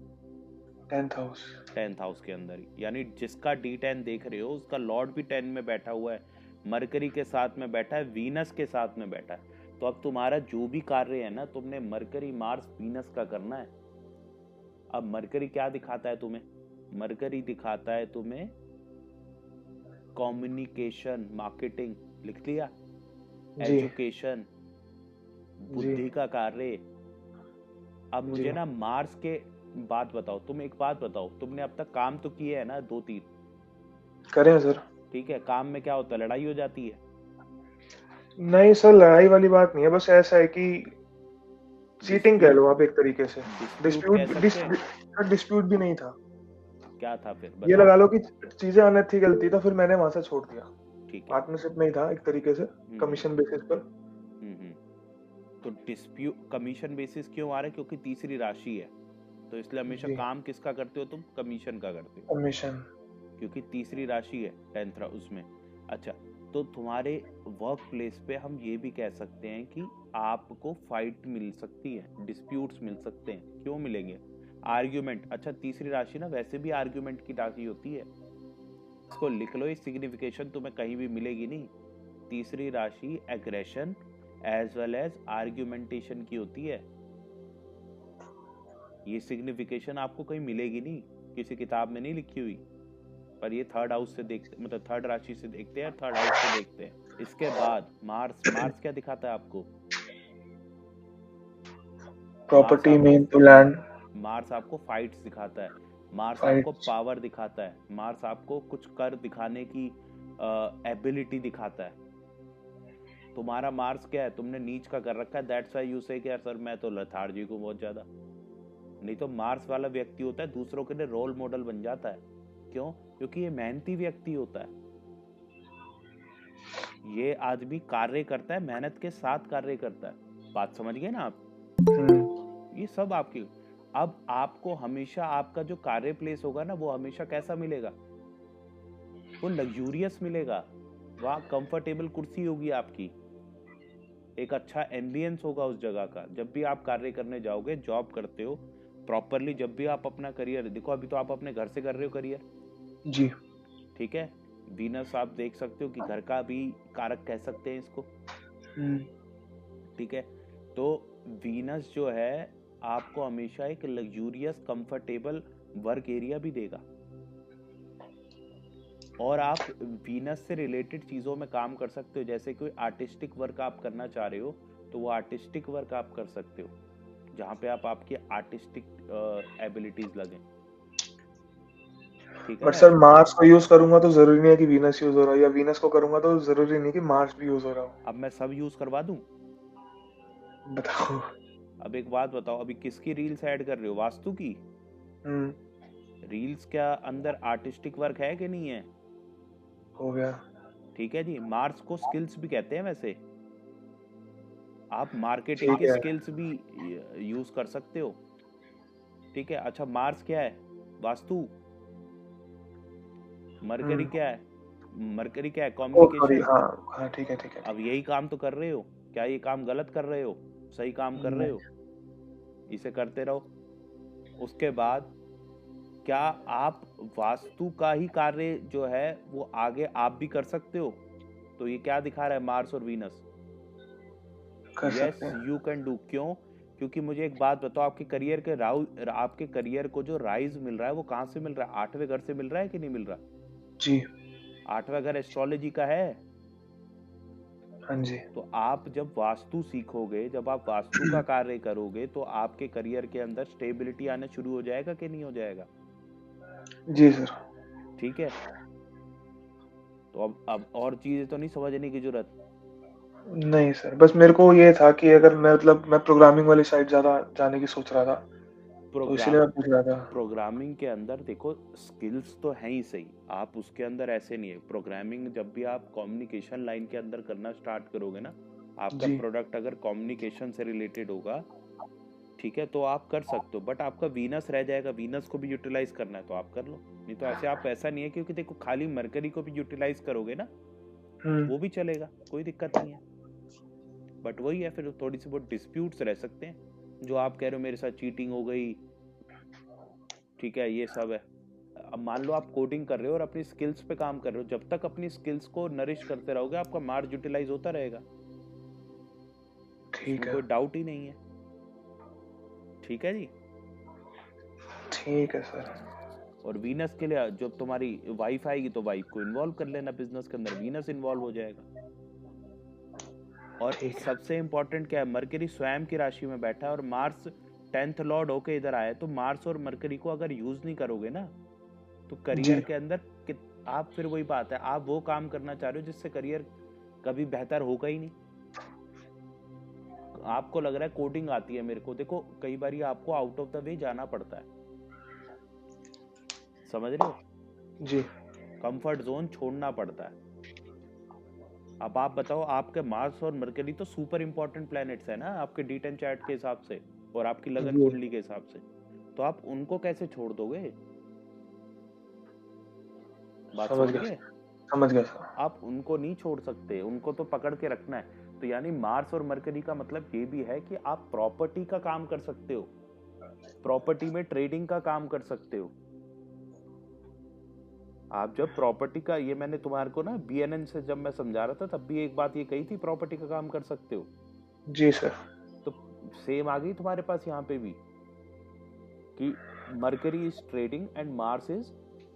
10th house. 10th हाउस के अंदर ही, यानी जिसका D10 देख रहे हो उसका लॉर्ड भी 10 में बैठा हुआ है, मरकरी के साथ में बैठा है, वीनस के साथ में बैठा है। तो अब तुम्हारा जो भी कार्य है ना, तुमने मरकरी मार्स वीनस का करना है। अब मरकरी क्या दिखाता है तुम्हें? मरकरी दिखाता है तुम्हें कम्युनिकेशन, मार्केटिंग, लिख लिया, जी एजुकेशन, बुद्धि का कार्य। अब मुझे जी। ना मार्स के बात बताओ, तुम एक बात बताओ, तुमने अब तक काम तो किए है ना 2-3, करें सर? ठीक है, काम में क्या होता है? लड़ाई हो जाती है। नहीं सर, लड़ाई वाली बात नहीं है, बस ऐसा है कि चीटिंग कह लो आप एक तरीके से। डिस्प्यूट कह सकते हैं। डिस्प्यूट भी नहीं था, क्या था फिर? ये बताओ। लगा लो कि चीजें अनएथिकल थी, तो फिर मैंने वहां से छोड़ दिया। ठीक है। पार्टनरशिप में ही था एक तरीके से, कमीशन बेसिस पर। तो डिस्प्यूट कमीशन बेसिस क्यों आ रहा है? क्योंकि तीसरी राशि है, तो इसलिए हमेशा जी। काम किसका करते हो तुम? कमीशन का करते हो, कमीशन। क्योंकि तीसरी राशि है 10th उसमें। अच्छा, तो तुम्हारे वर्क प्लेस पे हम ये भी कह सकते हैं कि आपको फाइट मिल सकती है, डिस्प्यूट्स मिल सकते हैं। क्यों मिलेंगे? आर्ग्यूमेंट। अच्छा, तीसरी राशि ना वैसे भी आर्ग्यूमेंट की राशि होती है, इसको लिख लो, इस सिग्निफिकेशन तुम्हें कहीं भी मिलेगी नहीं। तीसरी राशि aggression as well as argumentation की होती है। ये सिग्निफिकेशन आपको कहीं मिलेगी नहीं, किसी किताब में नहीं लिखी हुई, पर ये 3rd हाउस से देखते, मतलब 3rd राशि से देखते हैं, 3rd हाउस से देखते हैं। इसके बाद मार्स क्या दिखाता है आपको? Property, man to land. Mars आपको फाइट्स दिखाता है, मार्स Fights. आपको पावर दिखाता है, मार्स आपको कुछ कर दिखाने की एबिलिटी दिखाता है। तुम्हारा मार्स क्या है? तुमने नीच का कर रखा है, दैट्स व्हाई यू से कि यार सर मैं तो लथार्जिक हूँ बहुत ज्यादा। नहीं तो मार्स वाला व्यक्ति होता है दूसरों के लिए रोल मॉडल बन जाता है। क्यों? क्योंकि ये मेहनती व्यक्ति होता है, ये आदमी कार्य करता है, मेहनत के साथ कार्य करता है। बात समझ गए ना आप? ये सब आपकी। अब आपको हमेशा आपका जो कार्य प्लेस होगा ना, वो हमेशा कैसा मिलेगा? वो लग्जूरियस मिलेगा, वहाँ कंफर्टेबल कुर्सी होगी आपकी, एक अच्छा एम्बियंस होगा उस जगह का। जब भी आप कार्य करने जाओगे, जॉब करते हो प्रॉपरली, जब भी आप अपना करियर देखो, अभी तो आप अपने घर से कर रहे हो करियर, जी। ठीक है। वीनस आप देख सकते हो कि घर का भी कारक कह सकते हैं इसको, ठीक है। तो वीनस जो है आपको हमेशा एक लग्जूरियस कंफर्टेबल वर्क एरिया भी देगा, और आप वीनस से रिलेटेड चीज़ों में काम कर सकते हो। जैसे कोई आर्टिस्टिक वर्क आप करना चाह रहे हो, तो वो आर्टिस्टिक वर्क आप कर सकते हो, जहाँ पे आप आपकी आर्टिस्टिक एबिलिटीज लगे, ठीक है। बट सर मार्स को यूज करूंगा तो जरूरी नहीं है कि वीनस यूज हो रहा है, या वीनस को करूंगा तो जरूरी नहीं कि मार्स भी यूज हो रहा हो। अब मैं सब यूज करवा दूं? बताओ। अब एक बात बताओ, अभी किसकी रील्स ऐड कर रहे हो? वास्तु की रील्स के अंदर आर्टिस्टिक वर्क है कि नहीं है? हो गया। ठीक है जी। मार्स को स्किल्स भी कहते हैं वैसे, आप मार्केटिंग ठीक की है। स्किल्स भी यूज कर सकते हो, ठीक है। अच्छा, मार्स क्या है? वास्तु। मरकरी क्या है? मरकरी क्या है? ओ सॉरी, कम्युनिकेशन। हाँ ठीक है ठीक है। अब यही काम तो कर रहे हो, क्या ये काम गलत कर रहे हो? सही काम कर रहे हो, इसे करते रहो। उसके बाद क्या आप वास्तु का ही कार्य जो है वो आगे आप भी कर सकते हो? तो ये क्या दिखा रहा है मार्स और वीनस? कर यस सकते हैं। You can do. क्यों? क्योंकि मुझे एक बात बताओ, आपके करियर के आपके करियर को जो राइज मिल रहा है वो कहाँ से मिल रहा है? 8वें घर से मिल रहा है कि नहीं मिल रहा? जी। 8वां घर एस्ट्रोलॉजी का है। हाँ जी। तो आप जब वास्तु सीखोगे, जब आप वास्तु का कार्य करोगे, तो आपके करियर के अंदर स्टेबिलिटी आना शुरू हो जाएगा कि नहीं हो जाएगा? जी सर। ठीक है। तो अब और चीजें तो नहीं समझने की जरूरत? नहीं सर, बस मेरे को ये था कि अगर मैं मैं प्रोग्रामिंग वाली साइड ज्यादा जाने की सोच रहा था, तो इसलिए मैं पूछ रहा था। प्रोग्रामिंग के अंदर देखो स्किल्स तो है ही सही, आप उसके अंदर ऐसे नहीं है। प्रोग्रामिंग जब भी आप कम्युनिकेशन लाइन के अंदर करना स्टार्ट करोगे ना, आपका प्रोडक्ट अगर कम्युनिकेशन से रिलेटेड होगा, ठीक है, तो आप कर सकते हो। बट आपका वीनस रह जाएगा, वीनस को भी यूटिलाइज करना है तो आप कर लो, नहीं तो ऐसे आप ऐसा नहीं है। क्योंकि देखो खाली मरकरी को भी यूटिलाइज करोगे ना, वो भी चलेगा, कोई दिक्कत नहीं है। बट वही है, फिर थोड़ी सी बहुत डिस्प्यूट्स रह सकते हैं, जो आप कह रहे हो मेरे साथ चीटिंग हो गई, ठीक है, ये सब है। अब मान लो आप कोडिंग कर रहे हो और अपनी स्किल्स पे काम कर रहे हो, जब तक अपनी स्किल्स को नरिश करते रहोगे आपका मार्ज यूटिलाइज होता रहेगा, ठीक इसमें है कोई डाउट ही नहीं है। ठीक है जी। ठीक है सर। और वीनस के लिए जब तुम्हारी वाइफ आएगी तो वाइफ को इन्वॉल्व कर लेना बिजनेस के अंदर, वीनस इन्वॉल्व हो जाएगा। और ठीक है। सबसे इंपॉर्टेंट क्या है, मरकरी स्वयं की राशि में बैठा है और मार्स 10th लॉर्ड होके इधर आया है, तो मार्स और मरकरी को अगर यूज नहीं करोगे ना तो करियर जी के अंदर आप फिर वही बात है, आप वो काम करना चाह रहे हो जिससे करियर कभी बेहतर होगा ही नहीं। आपको लग रहा है कोडिंग आती है मेरे को, देखो कई बार आपको आउट ऑफ द वे जाना पड़ता है, समझ रहे हो, जी कंफर्ट जोन छोड़ना पड़ता है। अब आप बताओ, आपके मार्स और मरकरी तो सुपर इंपॉर्टेंट प्लैनेट्स है ना आपके D10 चार्ट के हिसाब से और आपकी लगन जी कुंडली के हिसाब से, तो आप उनको कैसे छोड़ दोगे? बात समझ समझ गया गए? समझ गया सर। आप उनको नहीं छोड़ सकते, उनको तो पकड़ के रखना है। तो यानी मार्स और मरकरी का मतलब ये भी है कि आप प्रॉपर्टी का काम कर सकते हो, प्रॉपर्टी में ट्रेडिंग का काम कर सकते हो। आप जब प्रॉपर्टी का, ये मैंने तुम्हारे को ना BNN से जब मैं समझा रहा था तब भी एक बात ये कही थी, प्रॉपर्टी का काम कर सकते हो। जी सर। तो सेम आ गई तुम्हारे पास यहाँ पे भी कि mercury is trading and Mars is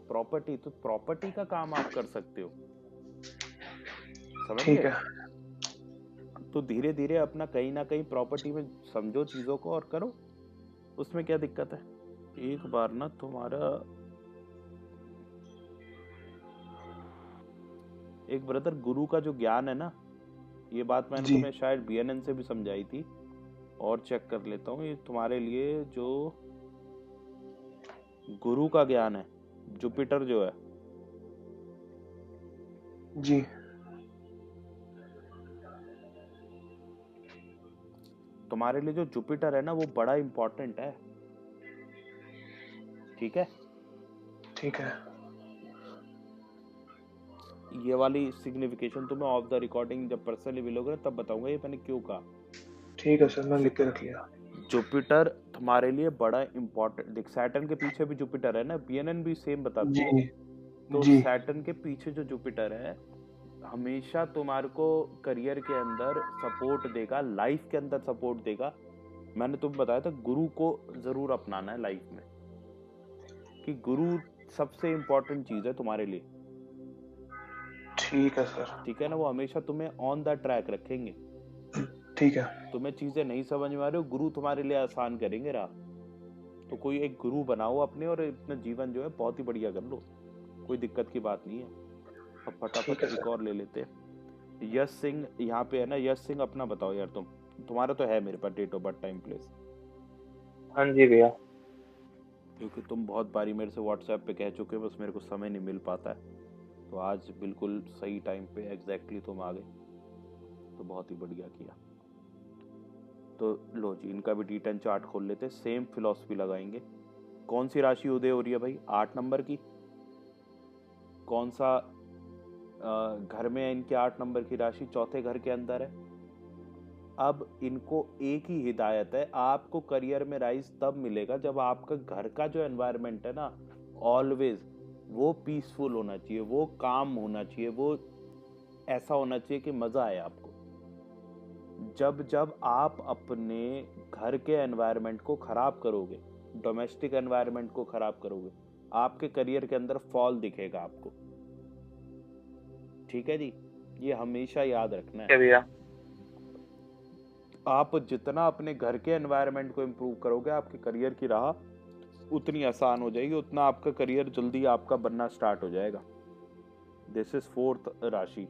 property, तो प्रॉपर्टी का काम आप कर सकते हो, समझ ठीक गए? है। तो धीरे धीरे अपना कहीं ना कहीं प्रॉपर्टी में समझो चीजों को और करो, उसमें क्या दिक्कत है। एक बार ना तुम्हारा एक ब्रदर गुरु का जो ज्ञान है ना, ये बात मैंने जी तुम्हें शायद BNN से भी समझाई थी, और चेक कर लेता हूँ, ये तुम्हारे लिए जो गुरु का ज्ञान है, जुपिटर जो है, जी तुम्हारे लिए जो जुपिटर है ना वो बड़ा इंपॉर्टेंट है, ठीक है? ठीक है। ये वाली सिग्निफिकेशन तुम्हें ऑफ द रिकॉर्डिंग जब पर्सनली मिलोगे तब बताऊंगा ये मैंने क्यों कहा। ठीक है सर, मैं लिख के रख लिया। जुपिटर तुम्हारे लिए बड़ा इंपॉर्टेंट, देख सैटर्न के पीछे भी जुपिटर है ना, BNN भी सेम बताती है। जी तो जी सैटर्न के पीछे जो जुपिटर है हमेशा तुम्हारे को करियर के अंदर सपोर्ट देगा, लाइफ के अंदर सपोर्ट देगा। मैंने तुम्हें बताया था गुरु को जरूर अपनाना है लाइफ में, कि गुरु सबसे इंपॉर्टेंट चीज है तुम्हारे लिए, ठीक है सर। ठीक है ना? वो हमेशा तुम्हें ऑन द ट्रैक रखेंगे। ठीक है। तुम्हें चीजें नहीं समझ में आ रही हो, गुरु तुम्हारे लिए आसान करेंगे राह। तो कोई एक गुरु बनाओ अपने और अपना जीवन जो है बहुत ही बढ़िया कर लो, कोई दिक्कत की बात नहीं है। अब ठीक फटाफट है एक सर। और ले लेते हैं। यश सिंह यहाँ पे है ना, यश सिंह अपना बताओ यार, तुम्हारा तो है मेरे पास date of birth, time, place, हाँ जी भैया। क्योंकि तुम बहुत बारी मेरे से व्हाट्सएप पे कह चुके हो, बस मेरे को समय नहीं मिल पाता है, तो आज बिल्कुल सही टाइम पे एग्जैक्टली तुम आ गए, तो बहुत ही बढ़िया किया। तो लो जी, इनका भी D10 चार्ट खोल लेते हैं, सेम फिलॉसफी लगाएंगे। कौन सी राशि उदय हो रही है भाई? 8 नंबर की। कौन सा घर में है इनके 8 नंबर की राशि? चौथे घर के अंदर है। अब इनको एक ही हिदायत है, आपको करियर में राइज तब मिलेगा जब आपका घर का जो एनवायरनमेंट है ना, ऑलवेज वो पीसफुल होना चाहिए, वो काम होना चाहिए, वो ऐसा होना चाहिए कि मजा आए आपको। जब जब आप अपने घर के एनवायरनमेंट को खराब करोगे, डोमेस्टिक एनवायरनमेंट को खराब करोगे, आपके करियर के अंदर फॉल दिखेगा आपको, ठीक है जी? ये हमेशा याद रखना है। भैया आप जितना अपने घर के एनवायरनमेंट को इम्प्रूव करोगे, आपके करियर की राह उतनी आसान हो जाएगी, उतना आपका करियर जल्दी आपका बनना स्टार्ट हो जाएगा। दिस इज 4th राशि।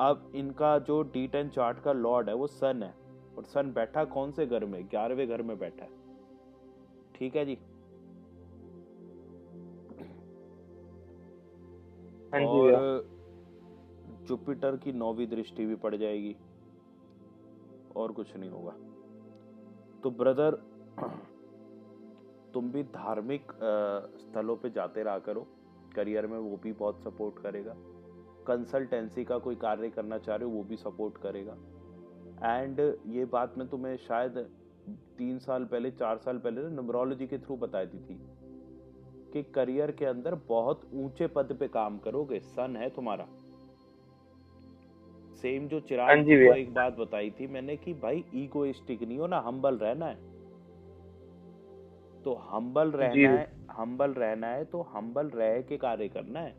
अब इनका जो D10 चार्ट का लॉर्ड है वो सन है, और सन बैठा कौन से घर में? 11वें घर में बैठा है, ठीक है जी? हाँ जी भैया। और जुपिटर की 9वीं दृष्टि भी पड़ जाएगी, और कुछ नहीं होगा। तो ब्रदर तुम भी धार्मिक स्थलों पे जाते रहा करो, करियर में वो भी बहुत सपोर्ट करेगा। कंसल्टेंसी का कोई कार्य करना चाह रहे हो वो भी सपोर्ट करेगा, एंड ये बात मैं तुम्हें शायद 3 साल पहले 4 साल पहले ना न्यूमरोलॉजी के थ्रू बताई थी कि करियर के अंदर बहुत ऊंचे पद पे काम करोगे, सन है तुम्हारा। सेम जो हाँ चिराग जी तुमको भैया। एक बात बताई थी मैंने कि भाई ईगोइस्टिक नहीं हो ना, हम्बल रहना है। तो हम्बल जी रहना है, हम्बल रहना है तो हम्बल रह के कार्य करना है।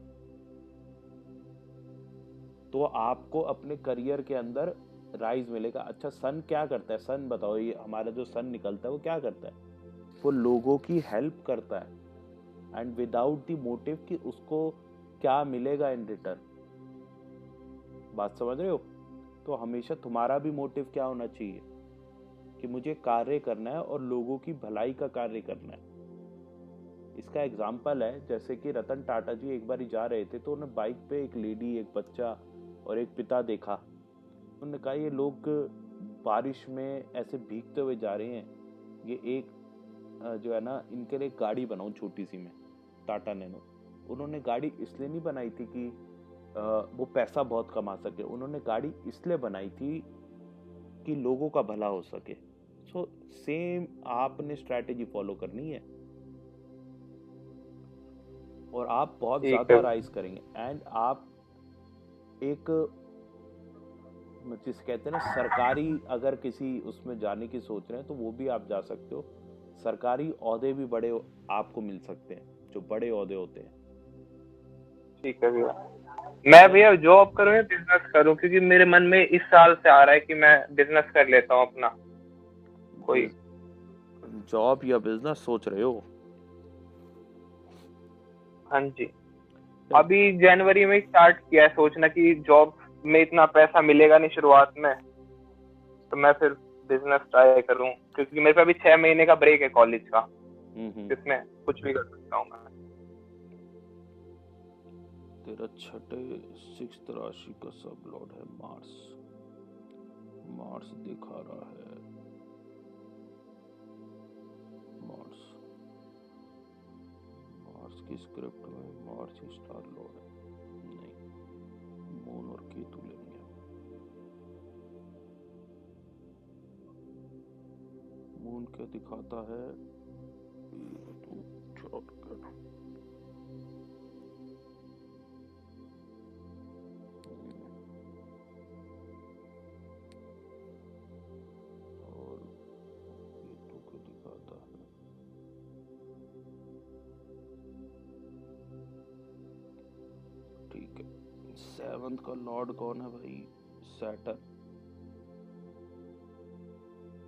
तो आपको अपने करियर के अंदर राइज मिलेगा। अच्छा सन क्या करता है, सन बताओ, ये हमारा जो सन निकलता है वो क्या करता है? वो लोगों की हेल्प करता है एंड विदाउट द मोटिव कि उसको क्या मिलेगा इन रिटर्न। बात समझ रहे हो? तो हमेशा तुम्हारा भी मोटिव क्या होना चाहिए कि मुझे कार्य करना है और लोगों की भलाई का कार्य करना है। इसका एग्जाम्पल है जैसे कि रतन टाटा जी एक बार जा रहे थे तो उन्हें बाइक पे एक लेडी, एक बच्चा और एक पिता देखा। उन्होंने कहा ये लोग बारिश में ऐसे भीगते हुए जा रहे हैं, ये एक जो है ना इनके लिए गाड़ी बनाऊं छोटी सी में, टाटा नैनो। उन्होंने गाड़ी इसलिए नहीं बनाई थी कि वो पैसा बहुत कमा सके, उन्होंने गाड़ी इसलिए बनाई थी कि लोगों का भला हो सके। सो सेम आपने स्ट्रैटेजी फॉलो करनी है और आप बहुत ठीक ज्यादा है। राइज करेंगे। एंड आप एक जिसे कहते हैं ना सरकारी, अगर किसी उसमें जाने की सोच रहे हैं तो वो भी आप जा सकते हो। सरकारी ओहदे भी बड़े आपको मिल सकते हैं, जो बड़े ओहदे होते हैं। ठीक है भैया। मैं भैया जॉब करूँ या बिजनेस करूँ, क्योंकि मेरे मन में इस साल से आ रहा है कि मैं बिजनेस कर लेता हूँ अपना कोई। जॉब या बिजनेस सोच रहे हो? हाँ जी, अभी जनवरी में स्टार्ट किया है सोचना कि जॉब में इतना पैसा मिलेगा नहीं शुरुआत में, तो मैं फिर बिजनेस ट्राई करूँ, क्योंकि मेरे पे अभी 6 महीने का ब्रेक है कॉलेज का, जिसमें कुछ भी कर सकता हूँ मैं। तेरा छठे 6th राशि का सब लॉर्ड है मार्स। मार्स दिखा रहा है, मार्स की स्क्रिप्ट में मार्स स्टार लॉर्ड है। नहीं, मून और केतु लेंगे। मून क्या दिखाता है? और केतु को दिखाता है ठीक है। 7th का लॉर्ड कौन है भाई? सैटर्न।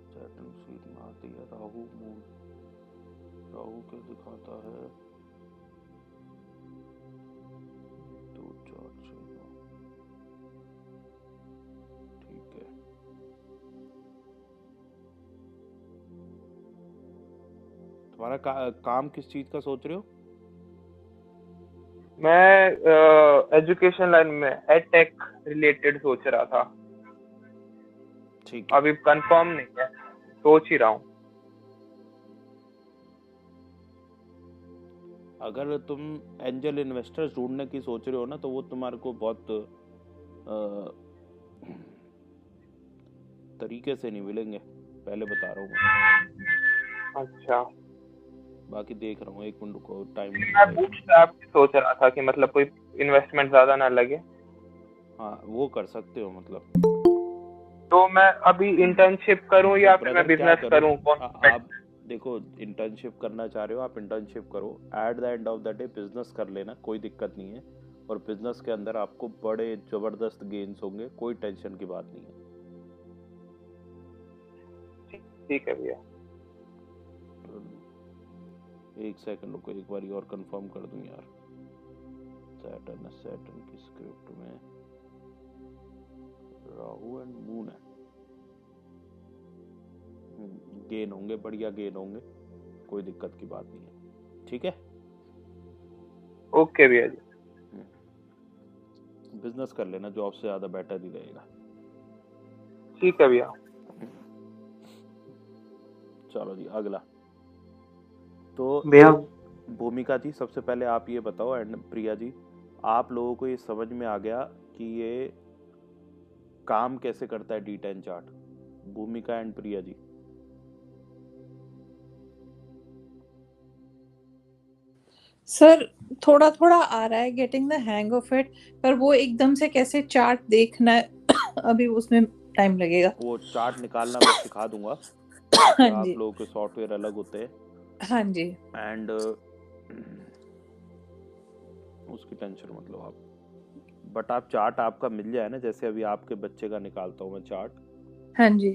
सैटर्न सीट में आती है राहु मून। राहु क्या दिखाता है? 2 4 6 9। ठीक है। तुम्हारा काम किस चीज का सोच रहे हो? मैं एजुकेशन लाइन में एडटेक रिलेटेड सोच रहा था। ठीक है। अभी कंफर्म नहीं है, सोच ही रहा हूँ। अगर तुम एंजल इन्वेस्टर्स ढूंढने की सोच रहे हो ना तो वो तुम्हारे को बहुत तरीके से नहीं मिलेंगे, पहले बता रहा हूँ मैं। अच्छा, बाकी देख रहा हूँ, 1 मिनट को टाइम। मैं बूटस्ट्रैप सोच रहा था कि मतलब कोई इन्वेस्टमेंट ज्यादा ना लगे। हाँ वो कर सकते हो मतलब। तो मैं अभी इंटर्नशिप करूं या फिर मैं ब्रदर क्या बिजनेस करूं? आप देखो, इंटर्नशिप करना चाह रहे हो आप इंटर्नशिप करो। At the end of the day business कर लेना, कोई दिक्कत नहीं है। और बिजनेस के अंदर आपको बड़े जबरदस्त गेन्स होंगे, कोई टेंशन की बात नहीं है। ठीक है भैया। 1 सेकंड रुको, एक बार और कंफर्म कर दूं यार। सैटर्न की स्क्रिप्ट में राहु एंड मून है। गेन होंगे, बढ़िया गेन होंगे, कोई दिक्कत की बात नहीं है। ठीक है, ओके भैया जी। बिजनेस कर लेना, जॉब से ज्यादा बेटर ही रहेगा। ठीक है भैया। चलो जी अगला। तो भैया भूमिका जी सबसे पहले आप ये बताओ, एंड प्रिया जी, आप लोगों को ये समझ में आ गया कि ये काम कैसे करता है D10 चार्ट? भूमिका एंड प्रिया जी। सर थोड़ा थोड़ा आ रहा है, getting the hang of it, पर वो एकदम से कैसे चार्ट देखना है अभी उसमें टाइम लगेगा। वो चार्ट निकालना मैं सिखा दूंगा, क्योंकि हाँ आप जी, लोगों के सॉफ्टवेयर अलग होते हैं हाँ जी, एंड उसकी टेंशन मत लो आप। बट आप चार्ट आपका मिल जाए ना, जैसे अभी आपके बच्चे का निकालता हूँ मैं चार्ट। हाँ जी,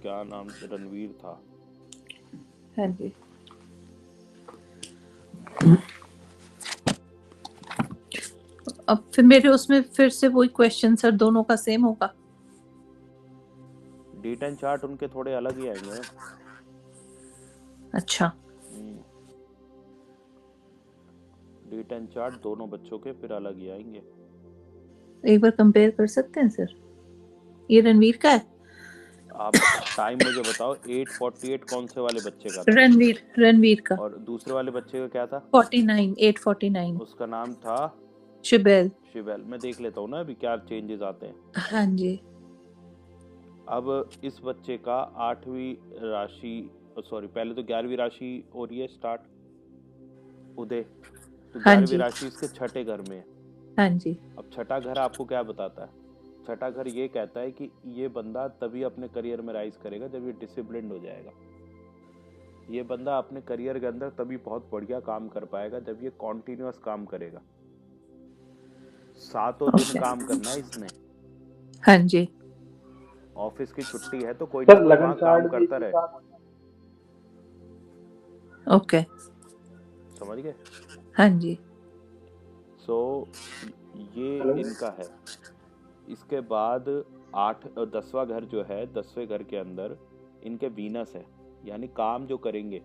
क्या नाम रणवीर था। हाँ जी। अब फिर मेरे उसमें फिर से वही क्वेश्चन सर, दोनों का सेम होगा? D10 चार्ट उनके थोड़े अलग ही आएंगे। अच्छा, D10 चार्ट दोनों बच्चों के फिर अलग ही आएंगे। एक बार कंपेयर कर सकते हैं सर? ये रणवीर का है? आप टाइम मुझे बताओ, 848 कौन से वाले बच्चे का था? रणवीर का। और दूसरे वाले बच्चे का क्या था? 849। उसका नाम था शिबेल। शिवेल। मैं देख लेता हूँ ना अभी क्या चेंजेस आते हैं। हाँ जी, अब इस बच्चे का 8वीं राशि, सॉरी पहले तो 11वीं राशि हो रही है स्टार्ट, उदय। तो हाँ 11वीं जी, राशि इसके छठे घर में है। हाँ जी, अब छठा घर आपको क्या बताता है? छठा घर ये कहता है कि ये बंदा तभी अपने करियर में राइज करेगा जब ये डिसिप्लिन्ड हो जाएगा। ये बंदा अपने करियर के अंदर तभी बहुत बढ़िया काम कर पाएगा जब ये कॉन्टिन्यूअस काम करेगा। 7 दिन काम करना है इसने। हाँ जी, ऑफिस की छुट्टी है तो कोई ना सर कोई लगन वहां चार्ट काम भी करता इसी रहे। का। ओके, समझ गए? हाँ जी, सो ये हेलो। इनका है। इसके बाद 10वां घर जो है, 10वें घर के अंदर इनके वीनस है, यानी काम जो करेंगे।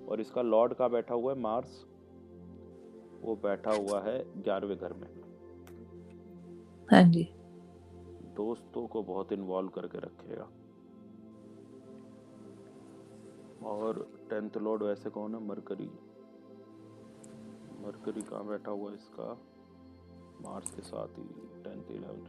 और इसका लॉर्ड का बैठा हुआ है मार्स, वो बैठा हुआ है 11वें घर में। हाँ जी, दोस्तों को बहुत इन्वॉल्व करके रखेगा। और 10th लॉर्ड वैसे कौन है? मरकरी। मरकरी कहाँ बैठा हुआ है इसका? मार्स के साथ ही 10th 11th।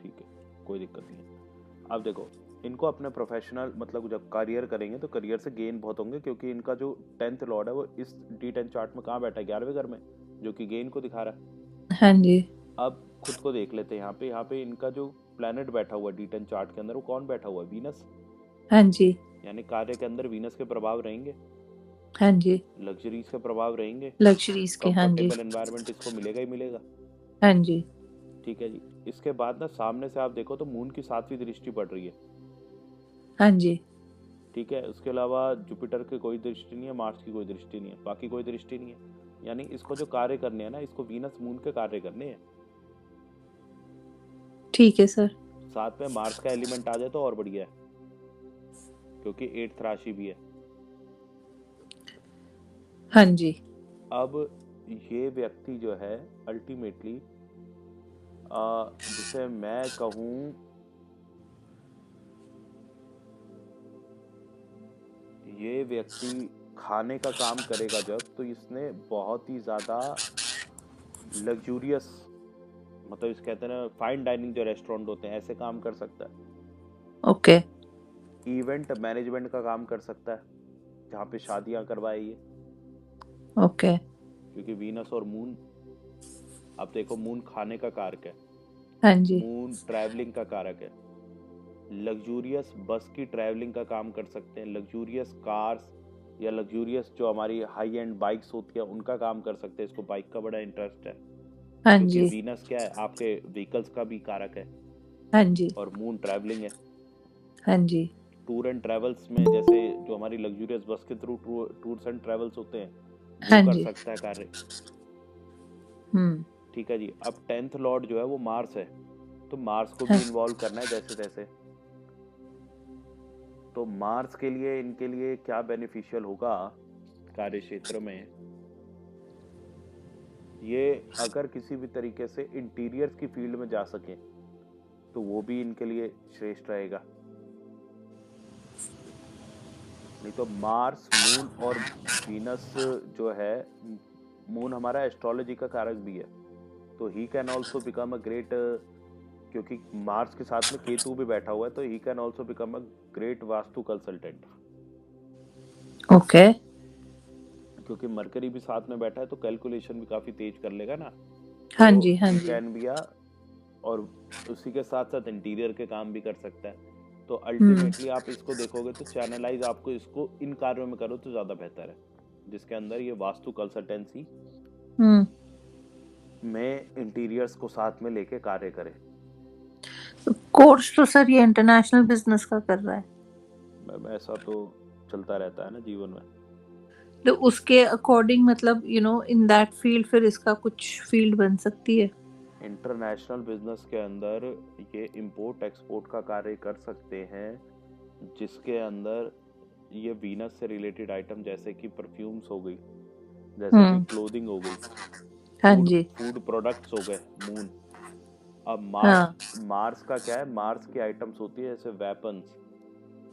ठीक है, कोई दिक्कत नहीं है। अब देखो, इनको अपने प्रोफेशनल मतलब जब करियर करेंगे तो करियर से गेन बहुत होंगे, क्योंकि इनका जो 10th लॉर्ड है वो इस D10 चार्ट में कहाँ बैठा है? 11वें घर में, जो कि गेन को दिखा रहा है। हाँ जी। अब खुद को देख लेते हैं यहाँ पे इनका जो प्लेनेट बैठा हुआ है D10 चार्ट के अंदर, वो कौन बैठा हुआ है? वीनस। हाँ जी, यानी कार्य के अंदर वीनस के प्रभाव रहेंगे, हाँ जी, लग्जरीज के प्रभाव रहेंगे, लग्जरीज के। हाँ जी, कंफर्टेबल एनवायरनमेंट इसको मिलेगा ही मिलेगा। हाँ जी, ठीक है जी। इसके बाद ना सामने से आप देखो तो मून की 7वीं दृष्टि पड़ रही है। हाँ जी, ठीक है, उसके अलावा जुपिटर की कोई दृष्टि नहीं है, मार्स की कोई दृष्टि नहीं है, बाकी कोई दृष्टि नहीं है। यानी इसको जो कार्य करने हैं ना, इसको वीनस मून के कार्य करने हैं। ठीक है सर। साथ में मार्स का एलिमेंट आ जाए तो और बढ़िया है, क्योंकि 8th राशि भी है। हाँ जी, अब ये व्यक्ति जो है अल्टीमेटली, जिसे मैं कहूँ ये व्यक्ति खाने का काम करेगा जब, तो इसने बहुत ही ज्यादा लग्जूरियस, मतलब इस कहते हैं ना फाइन डाइनिंग जो रेस्टोरेंट होते हैं, ऐसे काम कर सकता है। ओके, इवेंट मैनेजमेंट का काम कर सकता है, जहाँ पे शादियां करवाए ये, ओके, क्योंकि वीनस और मून, अब देखो मून खाने का कारक है, हाँ जी, मून ट्रैवलिंग का कारक है। लग्जूरियस बस की ट्रैवलिंग का काम कर सकते हैं, लग्जूरियस कार्स या लग्जूरियस जो हमारी हाई एंड बाइक्स होती है उनका काम कर सकते हैं। इसको बाइक का बड़ा इंटरेस्ट है, हाँ क्योंकि जी, वीनस क्या है, आपके व्हीकल्स का भी कारक है, हाँ जी, और मून ट्रैवलिंग है। हाँ जी, टूर एंड ट्रैवल्स में जैसे जो हमारी लग्जूरियस बस के थ्रू टूर्स एंड ट्रैवल्स होते हैं, हाँ वो कर जी, सकता है कार्य। हम्म, ठीक है जी। अब 10th लॉर्ड जो है वो मार्स है, तो मार्स को हाँ, भी इन्वॉल्व करना है जैसे तैसे। तो मार्स के लिए इनके लिए क्या बेनिफिशियल होगा कार्य क्षेत्र में? ये अगर किसी भी तरीके से इंटीरियर्स की फील्ड में जा सके तो वो भी इनके लिए श्रेष्ठ रहेगा। नहीं तो मार्स, मून और वीनस जो है, मून हमारा एस्ट्रोलॉजी का कारक भी है, तो he can also become a great क्योंकि मार्स के साथ में केतु भी बैठा हुआ है, तो he can also become a great vastu consultant. Okay. क्योंकि मरकरी भी साथ में बैठा है तो कैलकुलेशन भी काफी तेज कर लेगा ना। हाँ तो जी, हाँ ही जी। कैन बी और उसी के साथ साथ इंटीरियर के काम भी कर सकता है। तो अल्टीमेटली आप इसको देखोगे तो चैनलाइज आपको इसको इन कार्यों में करो तो ज्यादा बेहतर है, जिसके अंदर ये वास्तु कंसल्टेंसी में इंटीरियर्स को साथ में लेके कार्य करे। कोर्स तो सर ये इंटरनेशनल बिजनेस का कर रहा है। मैम ऐसा तो चलता रहता है ना जीवन में। तो उसके अकॉर्डिंग मतलब इन दैट फील्ड फिर इसका कुछ फील्ड बन सकती है। इंटरनेशनल बिजनेस के अंदर ये इंपोर्ट एक्सपोर्ट का कार्य कर सकते हैं, जिसके अंदर ये वीनस से रिलेटेड आइटम जैसे कि परफ्यूम्स हो गई, जैसे कि क्लोथिंग हो गई, हाँ जी। फूड प्रोडक्ट्स हो गए, मून। अब हाँ। मार्स का क्या है, मार्स की आइटम्स होती है जैसे वेपन्स।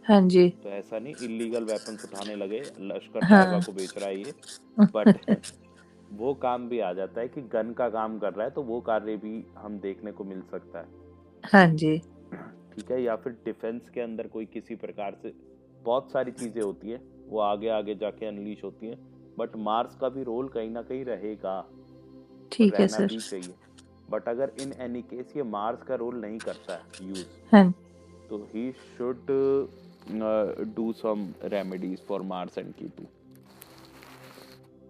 हाँ जी। तो ऐसा नहीं इलीगल वेपन्स उठाने लगे, लश्कर हाँ। तैयबा को बेच रहा है ये, बट वो काम भी आ जाता है कि गन का काम कर रहा है, तो वो कार्य भी हम देखने को मिल सकता है। हाँ जी। ठीक है। या फिर डिफेंस के अंदर कोई किसी प्रकार से बहुत सारी चीजें होती है, वो आगे आगे जाके अनलीश होती है, बट मार्स का भी रोल कहीं ना कहीं रहेगा, ठीक है रहना सर। भी चाहिए। बट अगर इन एनी केस ये मार्स का रोल नहीं करता है यूज, हाँ। तो he should do some remedies for Mars and Ketu.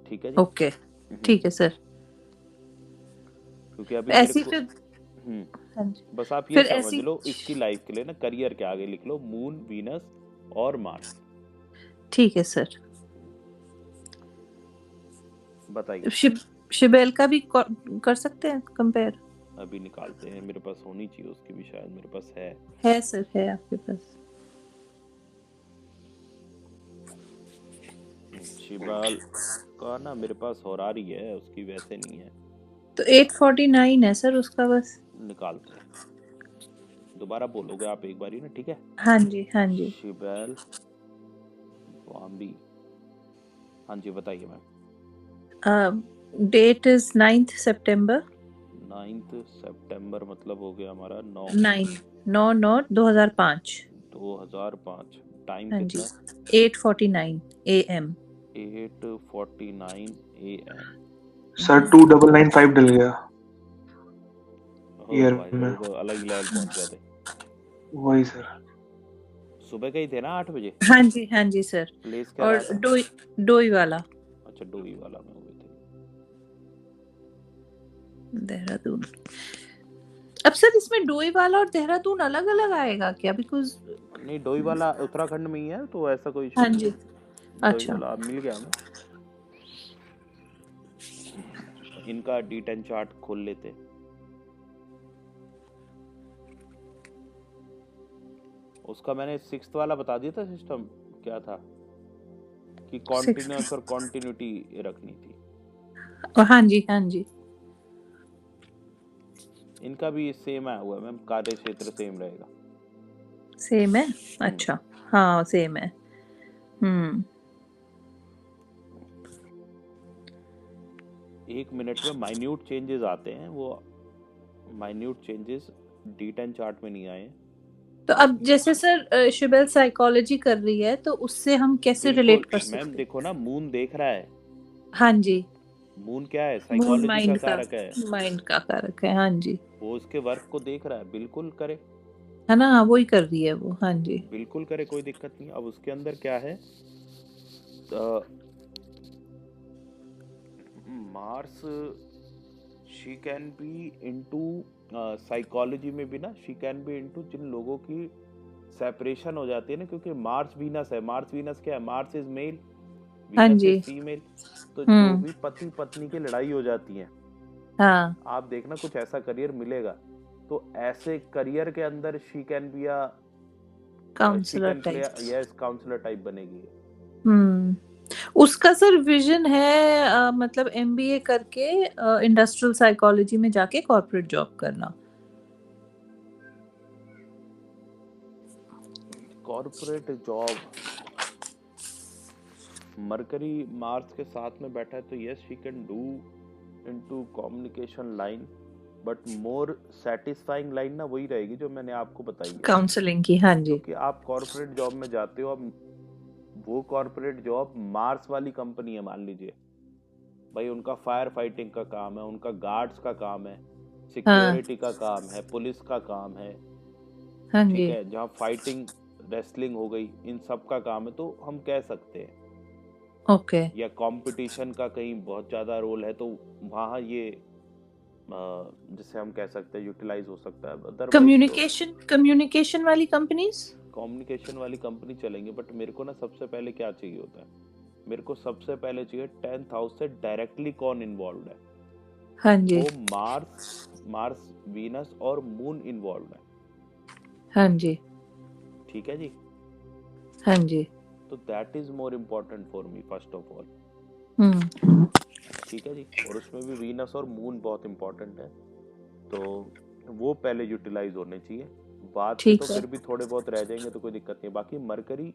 ठीक है जी। ओके, ठीक है सर। क्योंकि अभी ऐसी मेरे फिर को हाँ जी। बस आप ये फिर समझ ऐसी लो इसकी लाइफ के लिए ना, करियर के आगे लिख लो मून, वीनस और मार्स। ठीक है सर। बताइए। शिबेल का भी कर सकते हैं कंपेयर। अभी निकालते हैं, मेरे पास होनी चाहिए उसकी भी, शायद मेरे पास है सर, है आपके पास। शिबाल का ना मेरे पास हो रही है, उसकी वैसे नहीं है। तो 849 है सर उसका, बस निकालते हैं। दोबारा बोलोगे आप एक बार ही ना, ठीक है। हाँ जी, हाँ जी। शिबेल बॉम्बी, हाँ जी बताइए ma'am. Date is 9th September। 9th September मतलब हो गया हमारा 9/9/2005। 2005। टाइम हाँ कितना? जी, 8:49 AM। 8:49 AM। सर 2995 डल गया हो ईयर भाई, में। ये तो अलग ही लेवल पहुंच गए थे। वही सर। सुबह के ही थे ना 8 बजे? हाँ जी, हाँ जी सर। प्लेस क्या और रहा था? डोई वाला, अच्छा डोई वाला में हुए थे। देहरादून। अब सर इसमें डोई वाला और देहरादून अलग अलग आएगा क्या? बिकॉज नहीं, डोई वाला उत्तराखंड में ही है, तो ऐसा कोई इशू हाँ नहीं जी। है। डोई अच्छा। वाला मिल गया हमें। इनका D10 चार्ट खोल लेते। उसका मैंने 6th वाला बता दिया था सिस्टम क्या था, कि कॉन्टिन्यूअस और कॉन्टिन्यूटी रखनी थी। हाँ जी, हाँ जी। इनका भी सेम आया हुआ है मैम, कार्य क्षेत्र सेम रहेगा। सेम है? अच्छा, हाँ सेम है। एक मिनट में माइन्यूट चेंजेस आते हैं, वो माइन्यूट चेंजेस D10 चार्ट में नहीं आए। तो अब जैसे सर शिबेल साइकोलॉजी कर रही है, तो उससे हम कैसे रिलेट कर सकते हैं? मैम देखो ना, मून देख रहा है। हाँ जी। मून क्या है? मून साइकोलॉजी का माइंड कारक है। माइंड का कारक है, हाँ जी। वो उसके वर्क को देख रहा है, बिल्कुल करे, है ना, वही कर रही है वो। हाँ जी, बिल्कुल करे, कोई दिक्कत नहीं। अब उसके अंदर क्या है, Mars she can B into psychology में भी ना, शी कैन बी इनटू जिन लोगों की सेपरेशन हो जाती है ना, क्योंकि मार्स वीनस है। मार्स वीनस क्या है? मार्स इज मेल, हाँ वीनस जी। Is female. तो जो भी पति पत्नी की लड़ाई हो जाती है, हाँ, आप देखना कुछ ऐसा करियर मिलेगा, तो ऐसे करियर के अंदर she can be a counsellor type. Yes, counsellor type बनेगी। उसका सर विजन है मतलब MBA करके इंडस्ट्रियल साइकोलॉजी में जाके कॉर्पोरेट जॉब करना। कॉर्पोरेट जॉब, मरकरी मार्स के साथ में बैठा है, तो yes she can do into communication line. But more satisfying line ना वही रहेगी जो मैंने आपको बताई है, काउंसलिंग की। हाँ जी। क्योंकि आप कॉर्पोरेट जॉब में जाते हो, अब वो कॉर्पोरेट जॉब मार्स वाली कंपनी है मान लीजिए, भाई उनका फायर फाइटिंग का काम है, उनका गार्ड्स का काम है, हाँ सिक्योरिटी का काम है, पुलिस का काम है, हाँ ठीक जी। है, जहाँ फाइटिंग रेसलिंग हो गई, इन सब का काम है, तो हम कह सकते हैं। ओके। या कंपटीशन का कहीं बहुत ज़्यादा रोल है तो वहाँ ये जिसे हम कह सकते हैं यूटिलाइज हो सकता है। अदरवाइज कम्युनिकेशन वाली कंपनीज। कम्युनिकेशन वाली कंपनी चलेंगे, बट मेरे को ना सबसे पहले क्या चाहिए होता है, मेरे को सबसे पहले चाहिए 10th हाउस से डायरेक्टली कौन इन्वॉल्व है। हाँ जी। वो मार्स वीनस और मून इन्वॉल्व है। हाँ जी। ठीक है जी। हाँ जी। तो that is more important for me first of all. ठीक है जी। और उसमें भी वीनस और मून बहुत इम्पोर्टेंट है, तो वो पहले यूटिलाइज होने चाहिए। बाद के ठीक तो है। फिर भी थोड़े बहुत रह जाएंगे तो कोई दिक्कत नहीं। बाकी मरकरी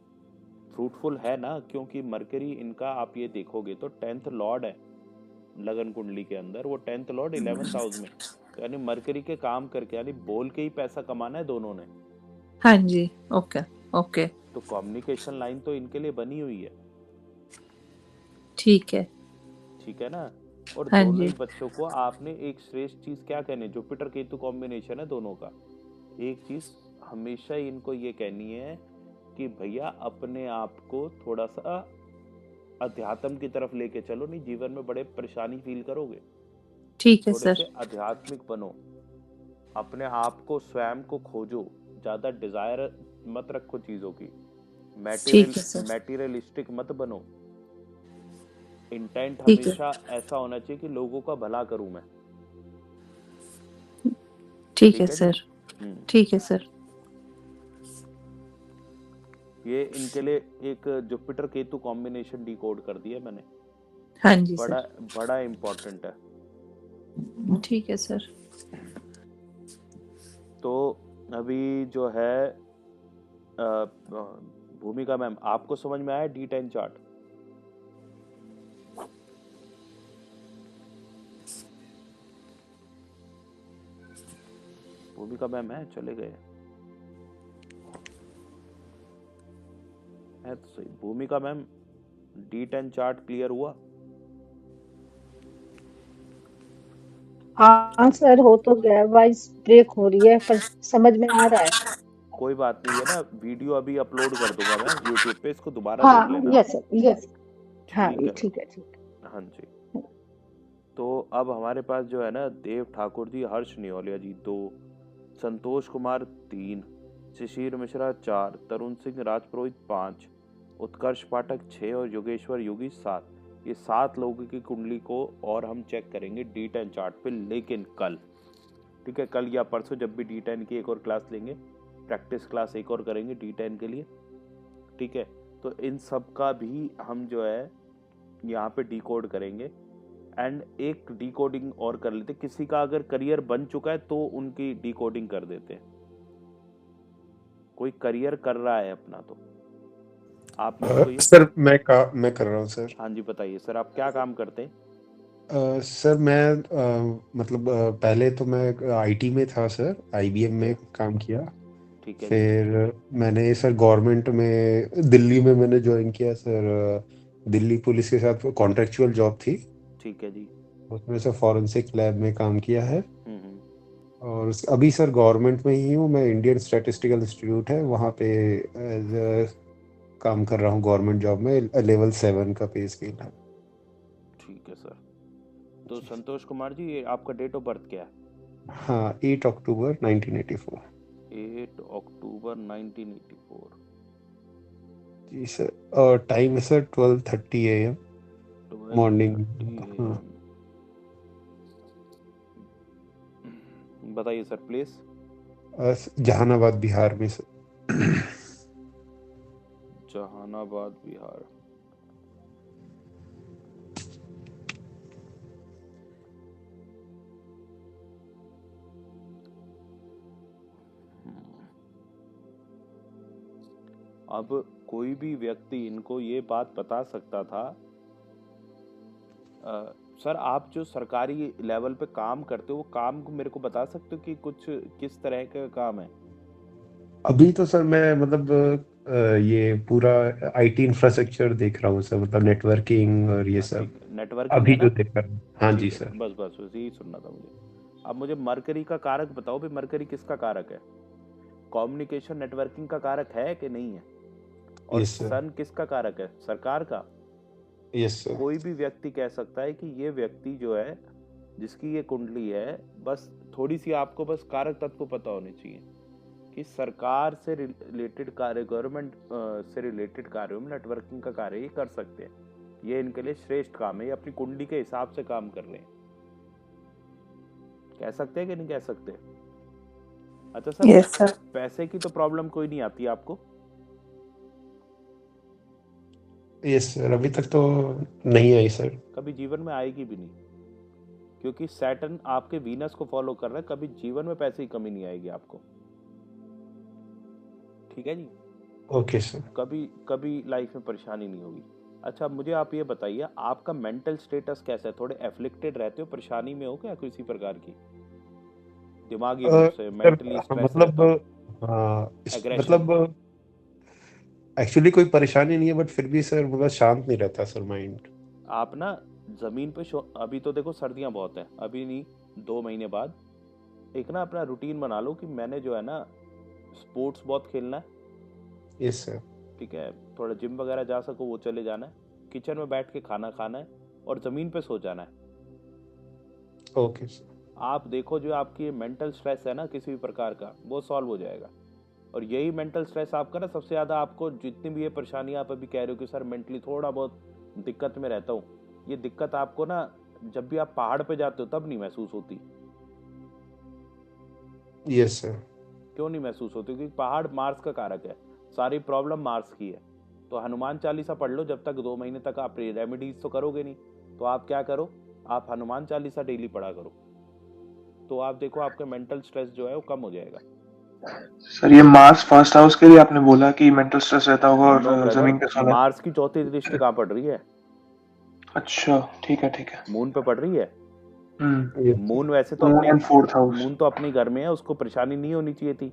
फ्रूटफुल है ना, क्योंकि मरकरी इनका आप ये देखोगे तो 10th लॉर्ड है लगन कुंडली के अंदर, वो 10th लॉर्ड 11th हाउस में, यानी मरकरी के काम करके, यानी बोल के ही पैसा कमाना है दोनों ने। हाँ जी। Okay okay. तो कम्युनिकेशन लाइन तो इनके लिए बनी हुई है। ठीक है। ठीक है ना। और हाँ दोनों जी। ही बच्चों को आपने एक श्रेष्ठ चीज क्या कहनी, जुपिटर केतु कॉम्बिनेशन है दोनों का, एक चीज हमेशा ही इनको ये कहनी है कि भैया अपने आप को थोड़ा सा अध्यात्म की तरफ लेके चलो, नहीं जीवन में बड़े परेशानी फील करोगे। ठीक है थोड़े सर। से आध्यात्मिक बनो, अपने आप को स्वयं को खोजो, ज्यादा डिजायर मत रखो चीजों की, ठीक है सर। मैटेरियलिस्टिक मत बनो। इंटेंट ठीक है। हमेशा ऐसा होना चाहिए कि लोगों का भला करूं मैं। ठीक है ठीक है जी। सर। ठीक है सर। ये इनके लिए एक जुपिटर केतु कॉम्बिनेशन डिकोड कर दिया मैंने। हाँ जी बड़ा सर। बड़ा इम्पोर्टेंट है। ठीक है सर। तो अभी जो है भूमिका मैम, आपको समझ में आया D10 चार्ट? भूमिका मैम है, चले गए है तो सही। भूमिका मैम, D10 चार्ट क्लियर हुआ? हाँ सर, हो तो गया, वॉइस ब्रेक हो रही है पर समझ में आ रहा है। कोई बात नहीं है ना, वीडियो अभी अपलोड कर दूंगा मैं YouTube पे, इसको दोबारा देख हाँ लेना। Yes sir, yes. हाँ ठीक ये है। ठीक है, ठीक हाँ जी। तो अब हमारे पास जो है ना, देव ठाकुर जी, हर्ष नियोलिया जी 2, संतोष कुमार 3, शिशिर मिश्रा 4, तरुण सिंह राजपुरोहित 5, उत्कर्ष पाठक 6 और योगेश्वर योगी 7। ये 7 लोगों की कुंडली को और हम चेक करेंगे D10 चार्ट पे, लेकिन कल, ठीक है, कल या परसों जब भी D10 की एक और क्लास लेंगे, प्रैक्टिस क्लास एक और करेंगे D10 के लिए। ठीक है, तो इन सब का भी हम जो है यहाँ पे डिकोड करेंगे। एंड एक डिकोडिंग और कर लेते, किसी का अगर करियर बन चुका है तो उनकी डिकोडिंग कर देते हैं। कोई करियर कर रहा है अपना तो आप मेरे को ये सर मैं कर रहा हूँ सर। हाँ जी बताइए सर, आप क्या काम करते हैं? सर मैं मतलब पहले तो मैं आईटी में था सर, आईबीएम में काम किया। ठीक है जी। फिर मैंने सर गवर्नमेंट में दिल्ली में मैंने ज्वाइन किया सर, दिल्ली पुलिस के साथ कॉन्ट्रेक्चुअल जॉब थी, ठीक है जी। उसमें सर फॉरेंसिक लैब में काम किया है। हम्म। और अभी सर गवर्नमेंट में ही हूँ मैं, इंडियन स्टैटिस्टिकल इंस्टीट्यूट है वहाँ पे एज काम कर रहा हूँ गवर्नमेंट जॉब में, लेवल 7 का पे स्केल है। ठीक है सर। तो संतोष कुमार जी, ये आपका डेट ऑफ बर्थ क्या है? हाँ 8 अक्टूबर 1984। 8 अक्टूबर 1984। जी सर, और टाइम है सर 12:30 AM मॉर्निंग। 12:30 हाँ AM। बताइए सर प्लीज। जहानाबाद बिहार में सर। जहानाबाद बिहार। अब कोई भी व्यक्ति इनको ये बात बता सकता था सर आप जो सरकारी लेवल पे काम करते हो वो काम को मेरे को बता सकते हो कि कुछ किस तरह का काम है? अभी तो सर मैं मतलब ये पूरा आईटी इंफ्रास्ट्रक्चर देख रहा हूँ सर, मतलब नेटवर्किंग और ये सब ठीक है, नेटवर्किंग है अभी ना? जो देख रहा हूँ। हाँ जी ठीक है, सर। बस यही सुनना था मुझे। अब मुझे मरकरी का कारक बताओ भी, मरकरी किसका कारक है? कम्युनिकेशन नेटवर्किंग का कारक है कि नहीं है? और यस सर। सन किसका कारक है? सरकार का। Yes sir. कोई भी व्यक्ति कह सकता है कि ये व्यक्ति जो है जिसकी ये कुंडली है, बस थोड़ी सी आपको बस कारक तत्व पता होने चाहिए कि सरकार से रिलेटेड कार्य, गवर्नमेंट से रिलेटेड कार्यों में नेटवर्किंग का कार्य ये कर सकते हैं। ये इनके लिए श्रेष्ठ काम है, ये अपनी कुंडली के हिसाब से काम कर रहे हैं। कह सकते हैं कि नहीं कह सकते? अच्छा सर, यस सर। पैसे की तो प्रॉब्लम कोई नहीं आती आपको? यस सर, अभी तक तो नहीं आई सर। कभी जीवन में आएगी भी नहीं, क्योंकि सैटर्न आपके वीनस को फॉलो कर रहा है। कभी जीवन में पैसे की कमी नहीं आएगी आपको। ठीक है जी? Okay sir. कभी लाइफ में परेशानी नहीं होगी। अच्छा मुझे आप ये बताइए, आपका मेंटल स्टेटस कैसा है? थोड़े एफ्लिक्टेड रहते हो, परेशानी में हो क्या किसी प्रकार की, दिमागी रूप से, मेंटली स्ट्रेस रहता हो? मतलब एग्रेशन? एक्चुअली कोई परेशानी नहीं है, बट फिर भी सर मतलब शांत नहीं रहता सर माइंड। आप ना जमीन पे अभी तो देखो सर्दियां बहुत हैं, अभी नहीं 2 महीने बाद एक ना अपना रूटीन बना लो कि मैंने जो है ना स्पोर्ट्स बहुत खेलना है। Yes sir. ठीक है, थोड़ा जिम वगैरह जा सको वो चले जाना है, किचन में बैठ के खाना खाना है और ज़मीन पे सो जाना है। Okay sir. आप देखो जो आपकी मेंटल स्ट्रेस है ना किसी भी प्रकार का, वो सॉल्व हो जाएगा। और यही मेंटल स्ट्रेस आपका ना सबसे ज़्यादा, आपको जितनी भी ये परेशानी आप अभी कह रहे हो कि सर मेंटली थोड़ा बहुत दिक्कत में रहता हूँ, ये दिक्कत आपको ना जब भी आप पहाड़ पे जाते हो तब नहीं महसूस होती। Yes sir. क्यों नहीं महसूस होती? क्योंकि पहाड़ मार्स का कारक है, सारी प्रॉब्लम मार्स की है। तो हनुमान चालीसा पढ़ लो, जब तक 2 महीने तक आप रेमेडीज तो करोगे नहीं, तो आप क्या करो, आप हनुमान चालीसा डेली पढ़ा करो, तो आप देखो आपका मेंटल स्ट्रेस जो है वो कम हो जाएगा। सर ये मार्स फर्स्ट हाउस के लिए आपने बोला कि मेंटल स्ट्रेस रहता होगा नो और ब्रदर, जमीन पे सोना। मार्स की चौथी दृष्टि कहाँ पड़ रही है? अच्छा ठीक है ठीक है। मून पे पड़ रही है। हम्म। मून वैसे तो मून अपने एंड फोर्थ हाउस। मून तो अपने घर में है, उसको परेशानी नहीं होनी चाहिए थी,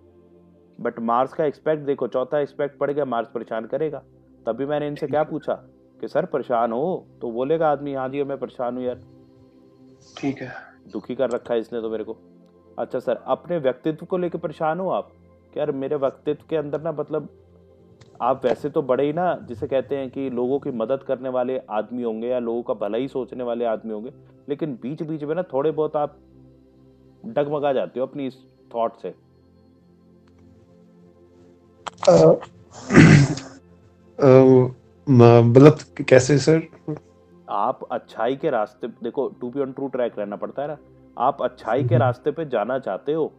बट मार्स का एक्सपेक्ट देखो, चौथा एक्सपेक्ट पड़ गया, मार्स परेशान करेगा। तभी मैंने इनसे क्या पूछा कि सर परेशान हो, तो बोलेगा आदमी हाँ जी मैं परेशान हूँ यार, ठीक है। दुखी कर रखा है इसने तो मेरे को। अच्छा सर, अपने व्यक्तित्व को लेकर परेशान हो आप? यार मेरे व्यक्तित्व के अंदर ना, मतलब आप वैसे तो बड़े ही ना, जिसे कहते हैं कि लोगों की मदद करने वाले आदमी होंगे या लोगों का भला ही सोचने वाले आदमी होंगे, लेकिन बीच बीच में ना थोड़े बहुत आप डगमगा जाते हो अपनी इस थॉट से। मतलब कैसे सर? आप अच्छाई के रास्ते, देखो to be on true track रहना पड़ता है ना, आप अच्छाई के रास्ते पे जाना चाहते हो,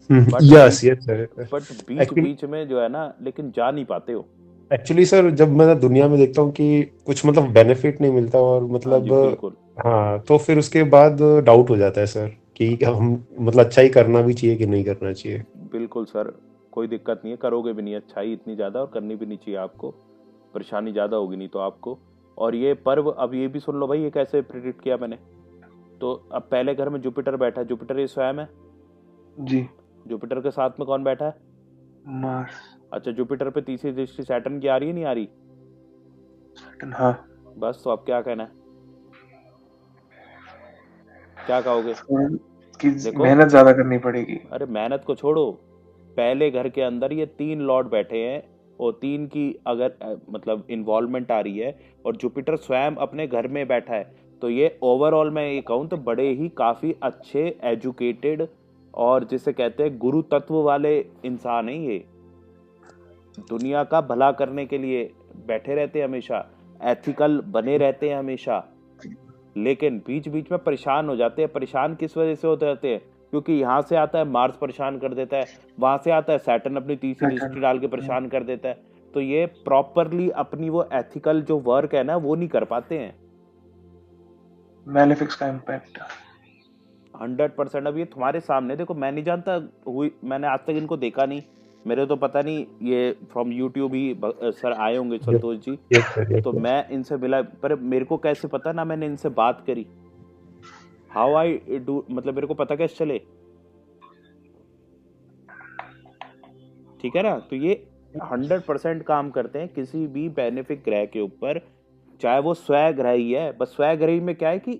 यस यस सर। बट बीच बीच में जो है ना, लेकिन जा नहीं पाते हो। एक्चुअली सर जब मैं दुनिया में देखता हूँ कि कुछ मतलब बेनिफिट नहीं मिलता और मतलब बिल्कुल। हाँ, तो फिर उसके बाद डाउट हो जाता है सर कि हम मतलब अच्छा ही करना भी चाहिए कि नहीं करना चाहिए। बिल्कुल सर, कोई दिक्कत नहीं है, करोगे भी नहीं अच्छाई इतनी ज़्यादा, और करनी भी नहीं चाहिए आपको, परेशानी ज़्यादा होगी नहीं तो आपको। और ये पर्व अब ये भी सुन लो भाई, ये कैसे प्रेडिक्ट किया मैंने। तो अब पहले घर में जुपिटर बैठा है, जुपिटर ये स्वयं है जी। जुपिटर के साथ में कौन बैठा है? मार्स। अच्छा, जुपिटर पे तीसरी दृष्टि सैटर्न की आ रही है नहीं आ रही? सैटर्न, हाँ। बस तो अब क्या कहना है, क्या कहोगे? कि मेहनत ज्यादा करनी पड़ेगी। अरे मेहनत को छोड़ो, पहले घर के अंदर ये 3 लॉर्ड बैठे हैं और 3 की अगर मतलब इन्वॉल्वमेंट आ रही है और जुपिटर स्वयं अपने घर में बैठा है, तो ये ओवरऑल मैं ये कहूँ तो बड़े ही काफी अच्छे एजुकेटेड और जिसे कहते हैं गुरु तत्व वाले इंसान हैं। ये दुनिया का भला करने के लिए बैठे रहते हैं हमेशा, एथिकल बने रहते हैं हमेशा, लेकिन बीच बीच में परेशान हो जाते हैं। परेशान किस वजह से होते रहते हैं? क्योंकि यहाँ से आता है मार्स परेशान कर देता है, वहां से आता है सैटर्न अपनी तीसरी दृष्टि डाल के परेशान कर देता है, तो ये प्रॉपरली अपनी वो एथिकल जो वर्क है ना वो नहीं कर पाते हैं। मैलेफिक्स का इम्पैक्ट 100%। अब ये तुम्हारे सामने देखो, मैं नहीं जानता हुई, मैंने आज तक इनको देखा नहीं, मेरे तो पता नहीं, ये फ्रॉम यूट्यूब ही सर आए होंगे संतोष जी, यस सर, तो मैं इनसे मिला, पर मेरे को कैसे पता ना, मैंने इनसे बात करी, हाउ आई डू, मतलब मेरे को पता कैसे चले, ठीक है ना। तो ये 100% काम करते हैं किसी भी बेनिफिक ग्रह के ऊपर, चाहे वो स्वग्रही है। बस स्वग्रही में क्या है कि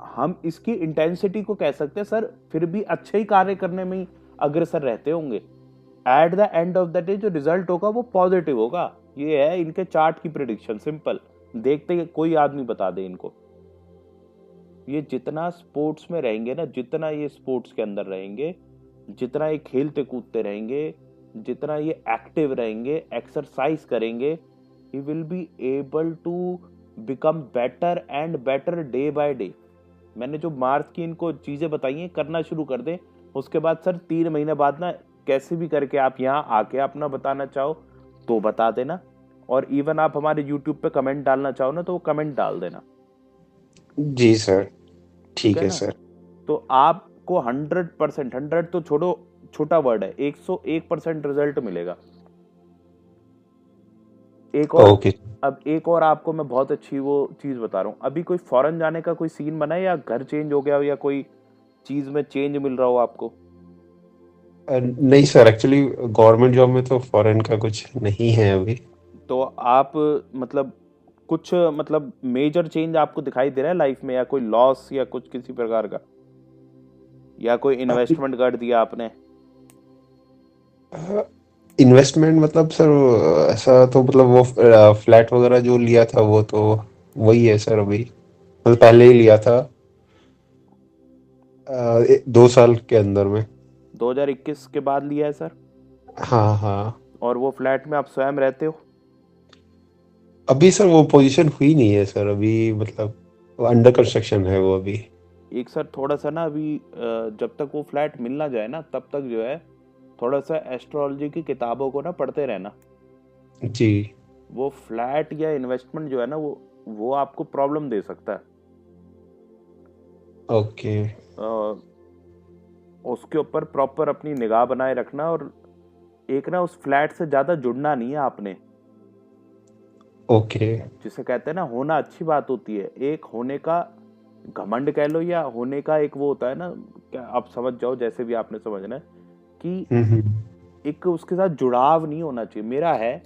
हम इसकी इंटेंसिटी को कह सकते हैं सर, फिर भी अच्छे ही कार्य करने में ही अग्रसर रहते होंगे। At the end of the day जो रिजल्ट होगा वो पॉजिटिव होगा। ये है इनके चार्ट की प्रिडिक्शन, सिंपल, देखते ही कोई आदमी बता दे इनको। ये जितना स्पोर्ट्स में रहेंगे ना, जितना ये स्पोर्ट्स के अंदर रहेंगे, जितना ये खेलते कूदते रहेंगे, जितना ये एक्टिव रहेंगे, एक्सरसाइज करेंगे, he will be able to become better and better day by day. मैंने जो मार्च की इनको चीजें बताई हैं, करना शुरू कर दें। उसके बाद सर 3 महीने बाद ना कैसे भी करके आप यहाँ आके अपना बताना चाहो तो बता देना, और इवन आप हमारे यूट्यूब पे कमेंट डालना चाहो ना तो वो कमेंट डाल देना। जी सर, ठीक है ना? सर। तो आपको 100%, 100 तो छोड़ो, छोटा वर्ड है, 101% रिजल्ट मिलेगा। एक और ओके। अब एक और आपको मैं बहुत अच्छी वो चीज बता रहा हूँ। अभी कोई फॉरेन जाने का कोई सीन बना है, या घर चेंज हो गया हो, या कोई चीज में चेंज मिल रहा हो आपको? नहीं सर, एक्चुअली गवर्नमेंट जॉब में तो फॉरेन का कुछ नहीं है अभी। तो आप मतलब कुछ मतलब मेजर चेंज आपको दिखाई दे रहा है लाइफ में, या कोई लॉस या कुछ किसी प्रकार का, या कोई इन्वेस्टमेंट कर दिया आपने? इन्वेस्टमेंट मतलब सर ऐसा तो मतलब वो फ्लैट वगैरह जो लिया था वो तो वही है सर अभी, मतलब पहले ही लिया था 2 साल के अंदर में। 2021 के बाद लिया है सर? हाँ हाँ। और वो फ्लैट में आप स्वयं रहते हो? अभी सर वो पोजीशन हुई नहीं है सर अभी, मतलब अंडर कंस्ट्रक्शन है वो अभी। एक सर थोड़ा सा ना अभी जब तक वो फ्लैट मिल ना जाए ना, तब तक जो है थोड़ा सा एस्ट्रोलॉजी की किताबों को ना पढ़ते रहना। जी। वो फ्लैट या इन्वेस्टमेंट जो है ना, वो आपको प्रॉब्लम दे सकता है। ओके। उसके ऊपर प्रॉपर अपनी निगाह बनाए रखना, और एक ना उस फ्लैट से ज्यादा जुड़ना नहीं है आपने। ओके। जिसे कहते हैं ना, होना अच्छी बात होती है, एक होने का घमंड कह लो, या होने का एक वो होता है ना, क्या आप समझ जाओ, जैसे भी आपने समझना है कि एक उसके साथ जुड़ाव नहीं होना चाहिए। मेरा है,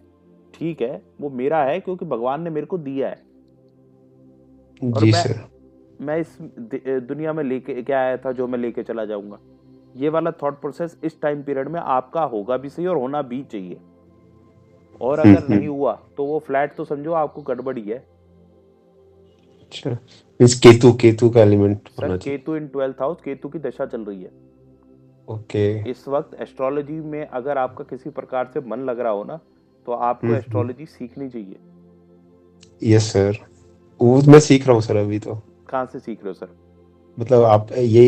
ठीक है, वो मेरा है क्योंकि भगवान ने मेरे को दिया है, और जी सर। मैं इस दुनिया में लेके क्या आया था जो मैं लेके चला जाऊंगा। ये वाला थॉट प्रोसेस इस टाइम पीरियड में आपका होगा भी सही और होना भी चाहिए। और अगर नहीं हुआ तो वो फ्लैट तो समझो आपको गड़बड़ी है। अच्छा, मींस केतु का एलिमेंट सर होना चाहिए। केतु इन 12th हाउस, केतु की दशा चल रही है ओके। इस वक्त। एस्ट्रोलॉजी में अगर आपका किसी प्रकार से मन लग रहा हो ना, तो आपको एस्ट्रोलॉजी सीखनी चाहिए। यस सर, वो मैं सीख रहा हूँ सर अभी तो। कहाँ से सीख रहे हो सर? मतलब आप ये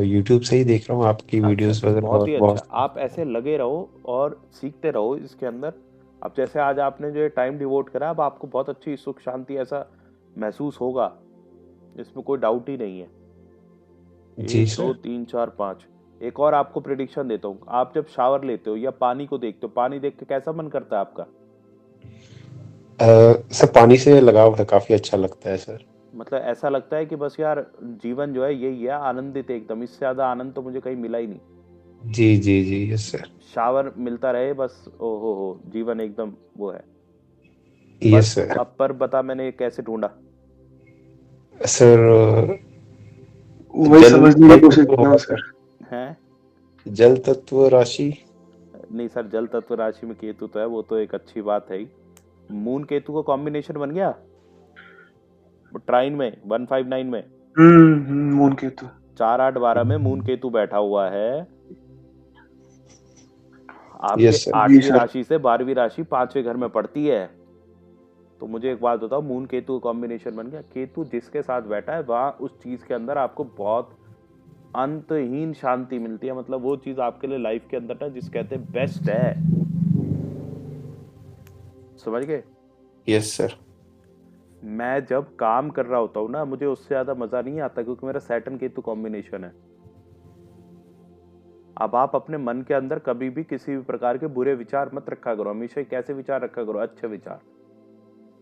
यूट्यूब से ही देख रहा हूँ आपकी वीडियोस अच्छा, वगैरह, बहुत ही अच्छा। बहुत। आप ऐसे लगे रहो और सीखते रहो इसके अंदर। अब जैसे आज आपने जो टाइम डिवोट करा, अब आपको बहुत अच्छी सुख शांति ऐसा महसूस होगा, इसमें कोई डाउट ही नहीं है। जी 1 सर। 2 3 4 5। एक और आपको प्रिडिक्शन देता हूँ। आप जब शावर लेते हो या पानी को देखते हो, पानी देख के कैसा मन करता है आपका? सर पानी से लगाव है, काफी अच्छा लगता है सर। मतलब ऐसा लगता है कि बस यार जीवन जो है यही है, आनंदित एकदम, इससे ज्यादा आनंद तो मुझे कहीं मिला ही नहीं। जी जी जी, यस सर। शावर मिलता रहे बस, ओ हो, जीवन एकदम वो है। Yes sir. अब पर बता मैंने कैसे ढूंढा? सर वही समझने की कोशिश कर रहा हूँ सर। हैं? जल तत्व राशि। नहीं सर, जल तत्व राशि में केतु तो है, वो तो एक अच्छी बात है ही। मून केतु का कॉम्बिनेशन बन गया ट्राइन में 159 में। मून केतु 4 8 12 में मून केतु बैठा हुआ है आपके यस सर। 8वीं राशि से 12वीं राशि 5वें घर में पड़ती है। तो मुझे एक बात बताओ, मून केतु कॉम्बिनेशन बन गया, केतु जिसके साथ बैठा है वहां उस चीज के अंदर आपको बहुत अंतहीन शांति मिलती है। मतलब वो चीज आपके लिए लाइफ के अंदर ना, जिस कहते हैं बेस्ट है। समझ गए? Yes sir. मैं जब काम कर रहा होता हूँ ना, मुझे उससे ज्यादा मजा नहीं आता, क्योंकि मेरा सैटर्न केतु कॉम्बिनेशन है। अब आप अपने मन के अंदर कभी भी किसी भी प्रकार के बुरे विचार मत रखा करो, हमेशा कैसे विचार रखा करो, अच्छे विचार,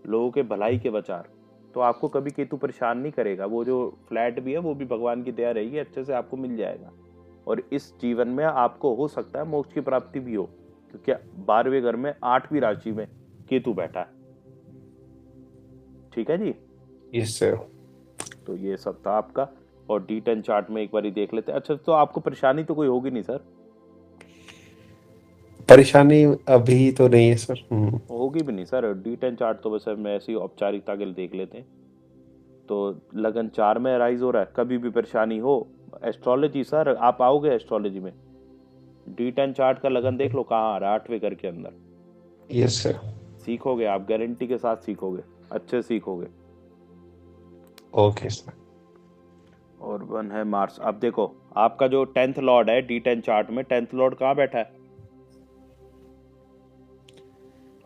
लोगों के भलाई के विचार। तो आपको कभी केतु परेशान नहीं करेगा। वो जो फ्लैट भी है वो भी भगवान की दया रहेगी, अच्छे से आपको मिल जाएगा। और इस जीवन में आपको हो सकता है मोक्ष की प्राप्ति भी हो, क्योंकि 12वें घर में 8वीं राशि में केतु बैठा है। ठीक है जी। Yes sir. तो ये सब था आपका। और D10 चार्ट में एक बार देख लेते हैं। अच्छा, तो आपको परेशानी तो कोई होगी नहीं सर? परेशानी अभी तो नहीं है सर। होगी भी नहीं सर। D10 चार्ट तो बस हम ऐसी औपचारिकता के लिए देख लेते हैं। तो लगन 4 में राइज हो रहा है, कभी भी परेशानी हो, एस्ट्रोलॉजी सर आप आओगे एस्ट्रोलॉजी में, D10 चार्ट का लगन देख लो कहाँ आ रहा है, 8वें घर के अंदर। Yes sir. सीखोगे आप, गारंटी के साथ सीखोगे, अच्छे सीखोगे। Okay sir. और 1 है मार्स। अब देखो आपका जो 10th लॉर्ड है D10 चार्ट में, 10th लॉर्ड कहाँ बैठा है?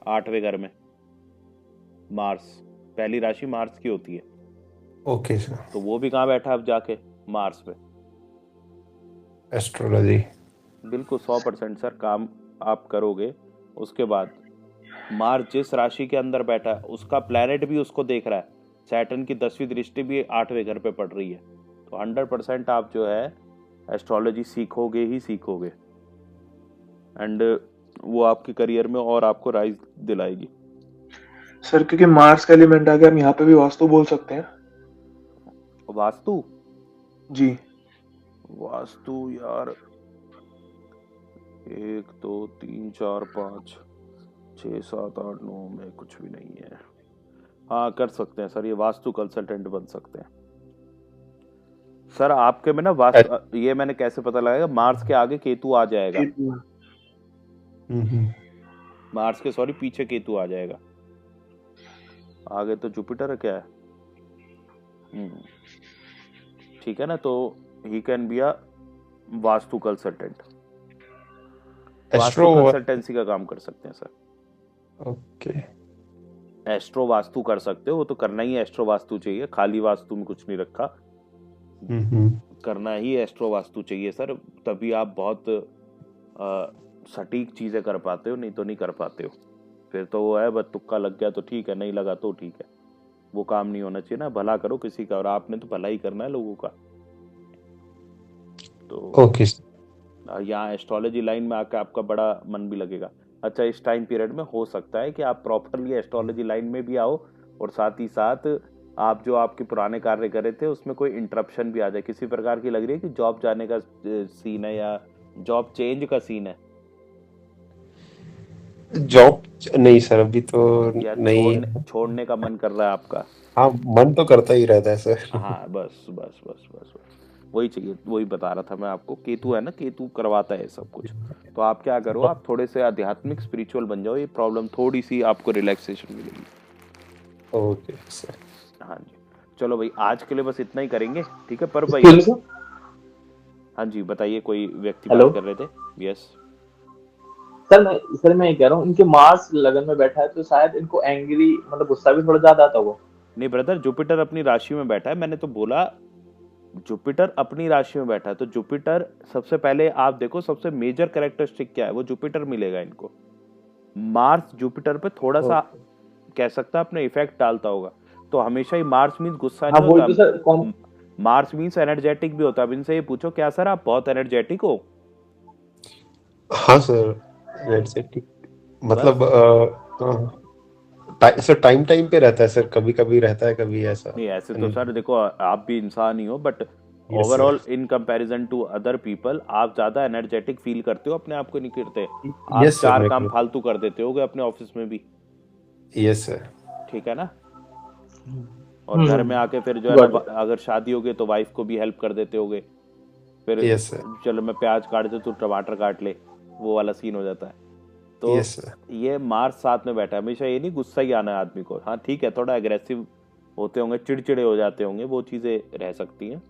8वें घर में मार्स। पहली राशि मार्स की होती है। Okay sir. तो वो भी कहाँ बैठा है अब जाके? मार्स पे। एस्ट्रोलॉजी बिल्कुल 100% सर काम आप करोगे। उसके बाद मार्स जिस राशि के अंदर बैठा है उसका प्लैनेट भी उसको देख रहा है, सैटर्न की 10वीं दृष्टि भी 8वें घर पे पड़ रही है। तो 100% आप जो है एस्ट्रोलॉजी सीखोगे ही सीखोगे, एंड वो आपके करियर में और आपको राइज दिलाएगी। सर क्योंकि मार्स का एलिमेंट आ गया, हम यहाँ पे भी वास्तु बोल सकते हैं? वास्तु जी। वास्तु यार 1 2 3 4 5 6 7 8 9 में कुछ भी नहीं है। हाँ कर सकते हैं सर, ये वास्तु कंसल्टेंट बन सकते हैं सर। आपके में ना वास्तु, ये मैंने कैसे पता लगाएगा? मार्स के आगे केतु आ जाएगा, मार्स के सॉरी पीछे केतु आ जाएगा, आगे तो जुपिटर है क्या है। ठीक है ना। तो he can be a vastu consultant, vastu consultancy का काम कर सकते हैं सर। ओके। एस्ट्रो वास्तु कर सकते हो, वो तो करना ही एस्ट्रो वास्तु चाहिए, खाली वास्तु में कुछ नहीं रखा, करना ही एस्ट्रो वास्तु चाहिए सर। तभी आप बहुत सटीक चीजें कर पाते हो, नहीं तो नहीं कर पाते हो। फिर तो वो है बस तुक्का लग गया तो ठीक है, नहीं लगा तो ठीक है, वो काम नहीं होना चाहिए ना। भला करो किसी का, और आपने तो भला ही करना है लोगों का। तो ओके। यहाँ एस्ट्रोलॉजी लाइन में आकर आपका बड़ा मन भी लगेगा। अच्छा, इस टाइम पीरियड में हो सकता है कि आप प्रॉपरली एस्ट्रोलॉजी लाइन में भी आओ, और साथ ही साथ आप जो आपके पुराने कार्य कर रहे थे उसमें कोई इंटरप्शन भी आ जाए किसी प्रकार की। लग रही है कि जॉब जाने का सीन है या जॉब चेंज का सीन है? जॉब नहीं सर, अभी तो नहीं। छोड़ने का मन कर रहा है आपका? हाँ मन तो करता ही रहता है सर। हाँ बस बस बस बस बस वही चाहिए, वही बता रहा था मैं आपको। केतु है ना, केतु करवाता है सब कुछ। तो आप क्या करो, आप थोड़े से आध्यात्मिक स्पिरिचुअल बन जाओ, ये प्रॉब्लम थोड़ी सी आपको रिलैक्सेशन मिलेगी। Okay sir. हाँ जी, चलो भाई आज के लिए बस इतना ही करेंगे, ठीक है? पर भाई हाँ जी बताइए, कोई व्यक्ति बात कर रहे थे। यस सर मैं ये कह रहा हूँ, इनके मार्स लगन में बैठा है तो शायद इनको एंग्री मतलब गुस्सा भी थोड़ा ज्यादा आता होगा। नहीं ब्रदर, जुपिटर अपनी राशि में बैठा है, मैंने तो बोला जुपिटर अपनी राशि में बैठा है। तो जुपिटर सबसे पहले आप देखो, सबसे मेजर कैरेक्टरिस्टिक क्या है, वो जुपिटर मिलेगा इनको। मार्स जुपिटर पे थोड़ा सा कह सकता है अपने इफेक्ट डालता होगा। तो हमेशा ही मार्स मीन्स गुस्सा नहीं होता, मार्स मीन्स एनर्जेटिक भी होता है। अब इनसे ये पूछो, क्या सर आप बहुत एनर्जेटिक हो? हाँ सर एनर्जेटिक मतलब सर टाइम पे रहता है सर, कभी कभी रहता है, कभी ऐसा नहीं। ऐसे तो सर देखो आप भी इंसान ही हो, but overall in comparison to other people आप ज्यादा एनर्जेटिक फील करते हो अपने आप को, नहीं करते? आप 4 काम फालतू कर देते होगे अपने ऑफिस में भी। Yes sir. ठीक है ना। और घर में आके फिर जो है ना, अगर शादी हो गई तो वाइफ को भी हेल्प कर देते होगे। फिर चलो मैं प्याज काट दे, तू टमाटर काट ले, वो वाला सीन हो जाता है। तो ये मार्स साथ में बैठा है, हमेशा ये नहीं गुस्सा ही आना है आदमी को। हाँ ठीक है, थोड़ा एग्रेसिव होते होंगे, चिड़चिड़े हो जाते होंगे, वो चीजें रह सकती हैं।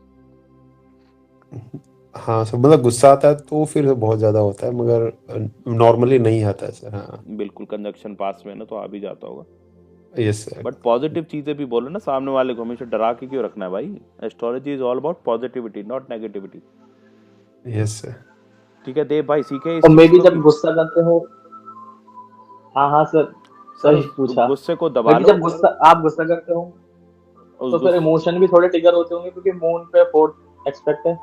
हाँ सर, मतलब गुस्सा आता है तो फिर बहुत ज्यादा होता है, मगर नॉर्मली नहीं आता है सर। हाँ बिल्कुल, कंजक्शन पास में ना तो आ भी जाता होगा। Yes sir. बट पॉजिटिव चीजें भी बोलो ना सामने वाले को, हमेशा डरा के क्यों रखना है भाई? Astrology is all about positivity, not negativity. Yes sir. ठीक है देव भाई, सीखे इस और मैं चीज भी को जब भी। गुस्सा करते हो। हाँ हाँ सर, सर सही उस पूछा। गुस्से को मैं दबा भी लो। जब गुस्सा आप गुस्सा करते हो उस तो फिर गुस्से इमोशन भी थोड़े ट्रिगर होते होंगे, क्योंकि मून पे फोर्थ एक्सपेक्ट है,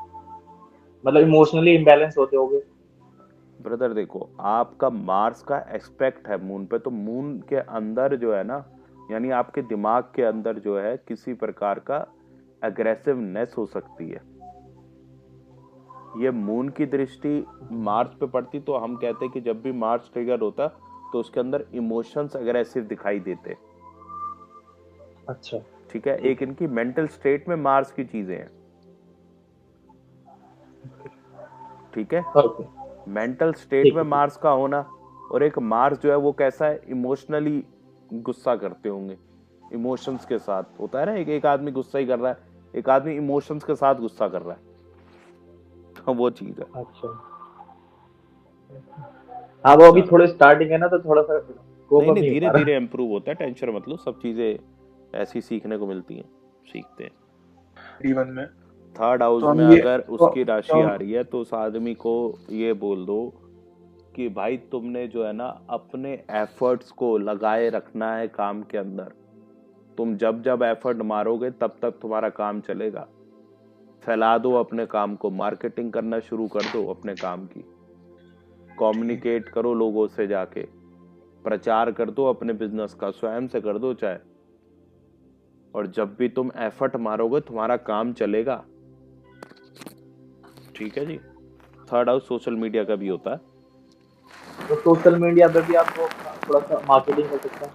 मतलब इमोशनली इम्बैलेंस होते होंगे। ब्रदर देखो, आपका मार्स का एस्पेक्ट है मून पे, तो मून के अंदर जो है ना, यानी आपके दिमाग के अंदर जो है किसी प्रकार का एग्रेसिवनेस हो सकती है। ये मून की दृष्टि मार्स पे पड़ती तो हम कहते कि जब भी मार्स ट्रिगर होता तो उसके अंदर इमोशंस एग्रेसिव दिखाई देते। अच्छा ठीक है, एक इनकी मेंटल स्टेट में मार्स की चीजें हैं। ठीक है, ओके, मेंटल स्टेट ठीक में है ठीक। मार्स का होना, और एक मार्स जो है वो कैसा है, इमोशनली गुस्सा करते होंगे, इमोशंस के साथ होता है ना। एक आदमी गुस्सा ही कर रहा है, एक आदमी इमोशंस के साथ गुस्सा कर रहा है, तो वो चीज है। अच्छा हाँ, वो अभी चलो, थोड़े स्टार्टिंग है ना, तो थोड़ा सा कोप नहीं अप नहीं, नहीं हो धीरे पा धीरे रहा। इम्प्रूव होता है, टेंशन मत लो, सब चीजें ऐसी सीखने को मिलती हैं, सीखते हैं। D1 में। थर्ड हाउस तो हम में ये अगर तो, उसकी राशि तो आ रही है तो उस आदमी को ये बोल दो कि भाई तुमने जो है ना अपने एफर्ट्स को लगाए रखना है काम के अंदर। तुम जब जब एफर्ट मारोगे तब तक तुम्हारा काम चलेगा। फैला दो अपने काम को, मार्केटिंग करना शुरू कर दो अपने काम की, कम्युनिकेट करो लोगों से, जाके प्रचार कर दो अपने बिजनेस का, स्वयं से कर दो चाहे, और जब भी तुम एफर्ट मारोगे तुम्हारा काम चलेगा। ठीक है जी। थर्ड हाउस सोशल मीडिया का भी होता है। तो सोशल मीडिया पे भी आप वो अपना थोड़ा सा मार्केटिंग कर सकते हैं।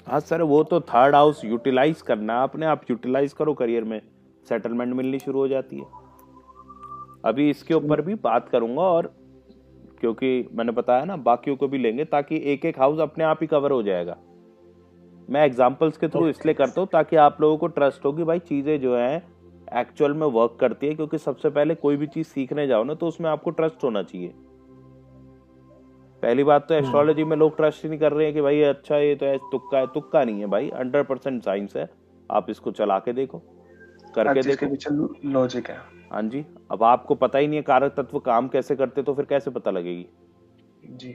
हाँ सर, वो तो थर्ड हाउस यूटिलाइज करना है अपने, आप यूटिलाइज करो, करियर में सेटलमेंट मिलनी शुरू हो जाती है। अभी इसके ऊपर भी बात करूंगा, और क्योंकि मैंने बताया ना बाकियों को भी लेंगे, ताकि एक एक हाउस अपने आप ही कवर हो जाएगा। मैं एग्जांपल्स के थ्रू इसलिए करता हूँ ताकि आप लोगों को ट्रस्ट हो कि भाई चीजें जो हैं एक्चुअल में वर्क करती है। क्योंकि सबसे पहले कोई भी चीज सीखने जाओ ना तो उसमें आपको ट्रस्ट होना चाहिए। पहली बात तो एस्ट्रोलॉजी में लोग ट्रस्ट ही नहीं कर रहे हैं कि भाई अच्छा ये तो तुक्का है। तुक्का नहीं है भाई, 100% साइंस है। आप इसको चला के देखो, हर करके चीज के देखो। पीछे लॉजिक है। हाँ जी, अब आपको पता ही नहीं है कारक तत्व काम कैसे करते, तो फिर कैसे पता लगेगी? जी।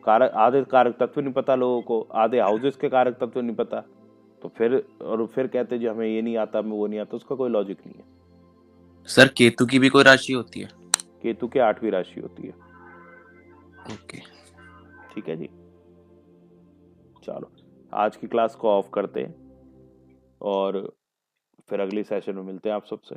कारक, आधे कारक तत्व नहीं पता लोगों को, आधे हाउसेस के कारक तत्व नहीं पता, तो फिर कहते जी हमें ये नहीं आता, हमें वो नहीं आता, उसका कोई लॉजिक नहीं है। सर केतु की भी कोई राशि होती है? केतु के 8वीं राशि होती है। ओके, ठीक है जी। चलो, आज की क्लास को ऑफ करते हैं और फिर अगली सेशन में मिलते हैं आप सबसे।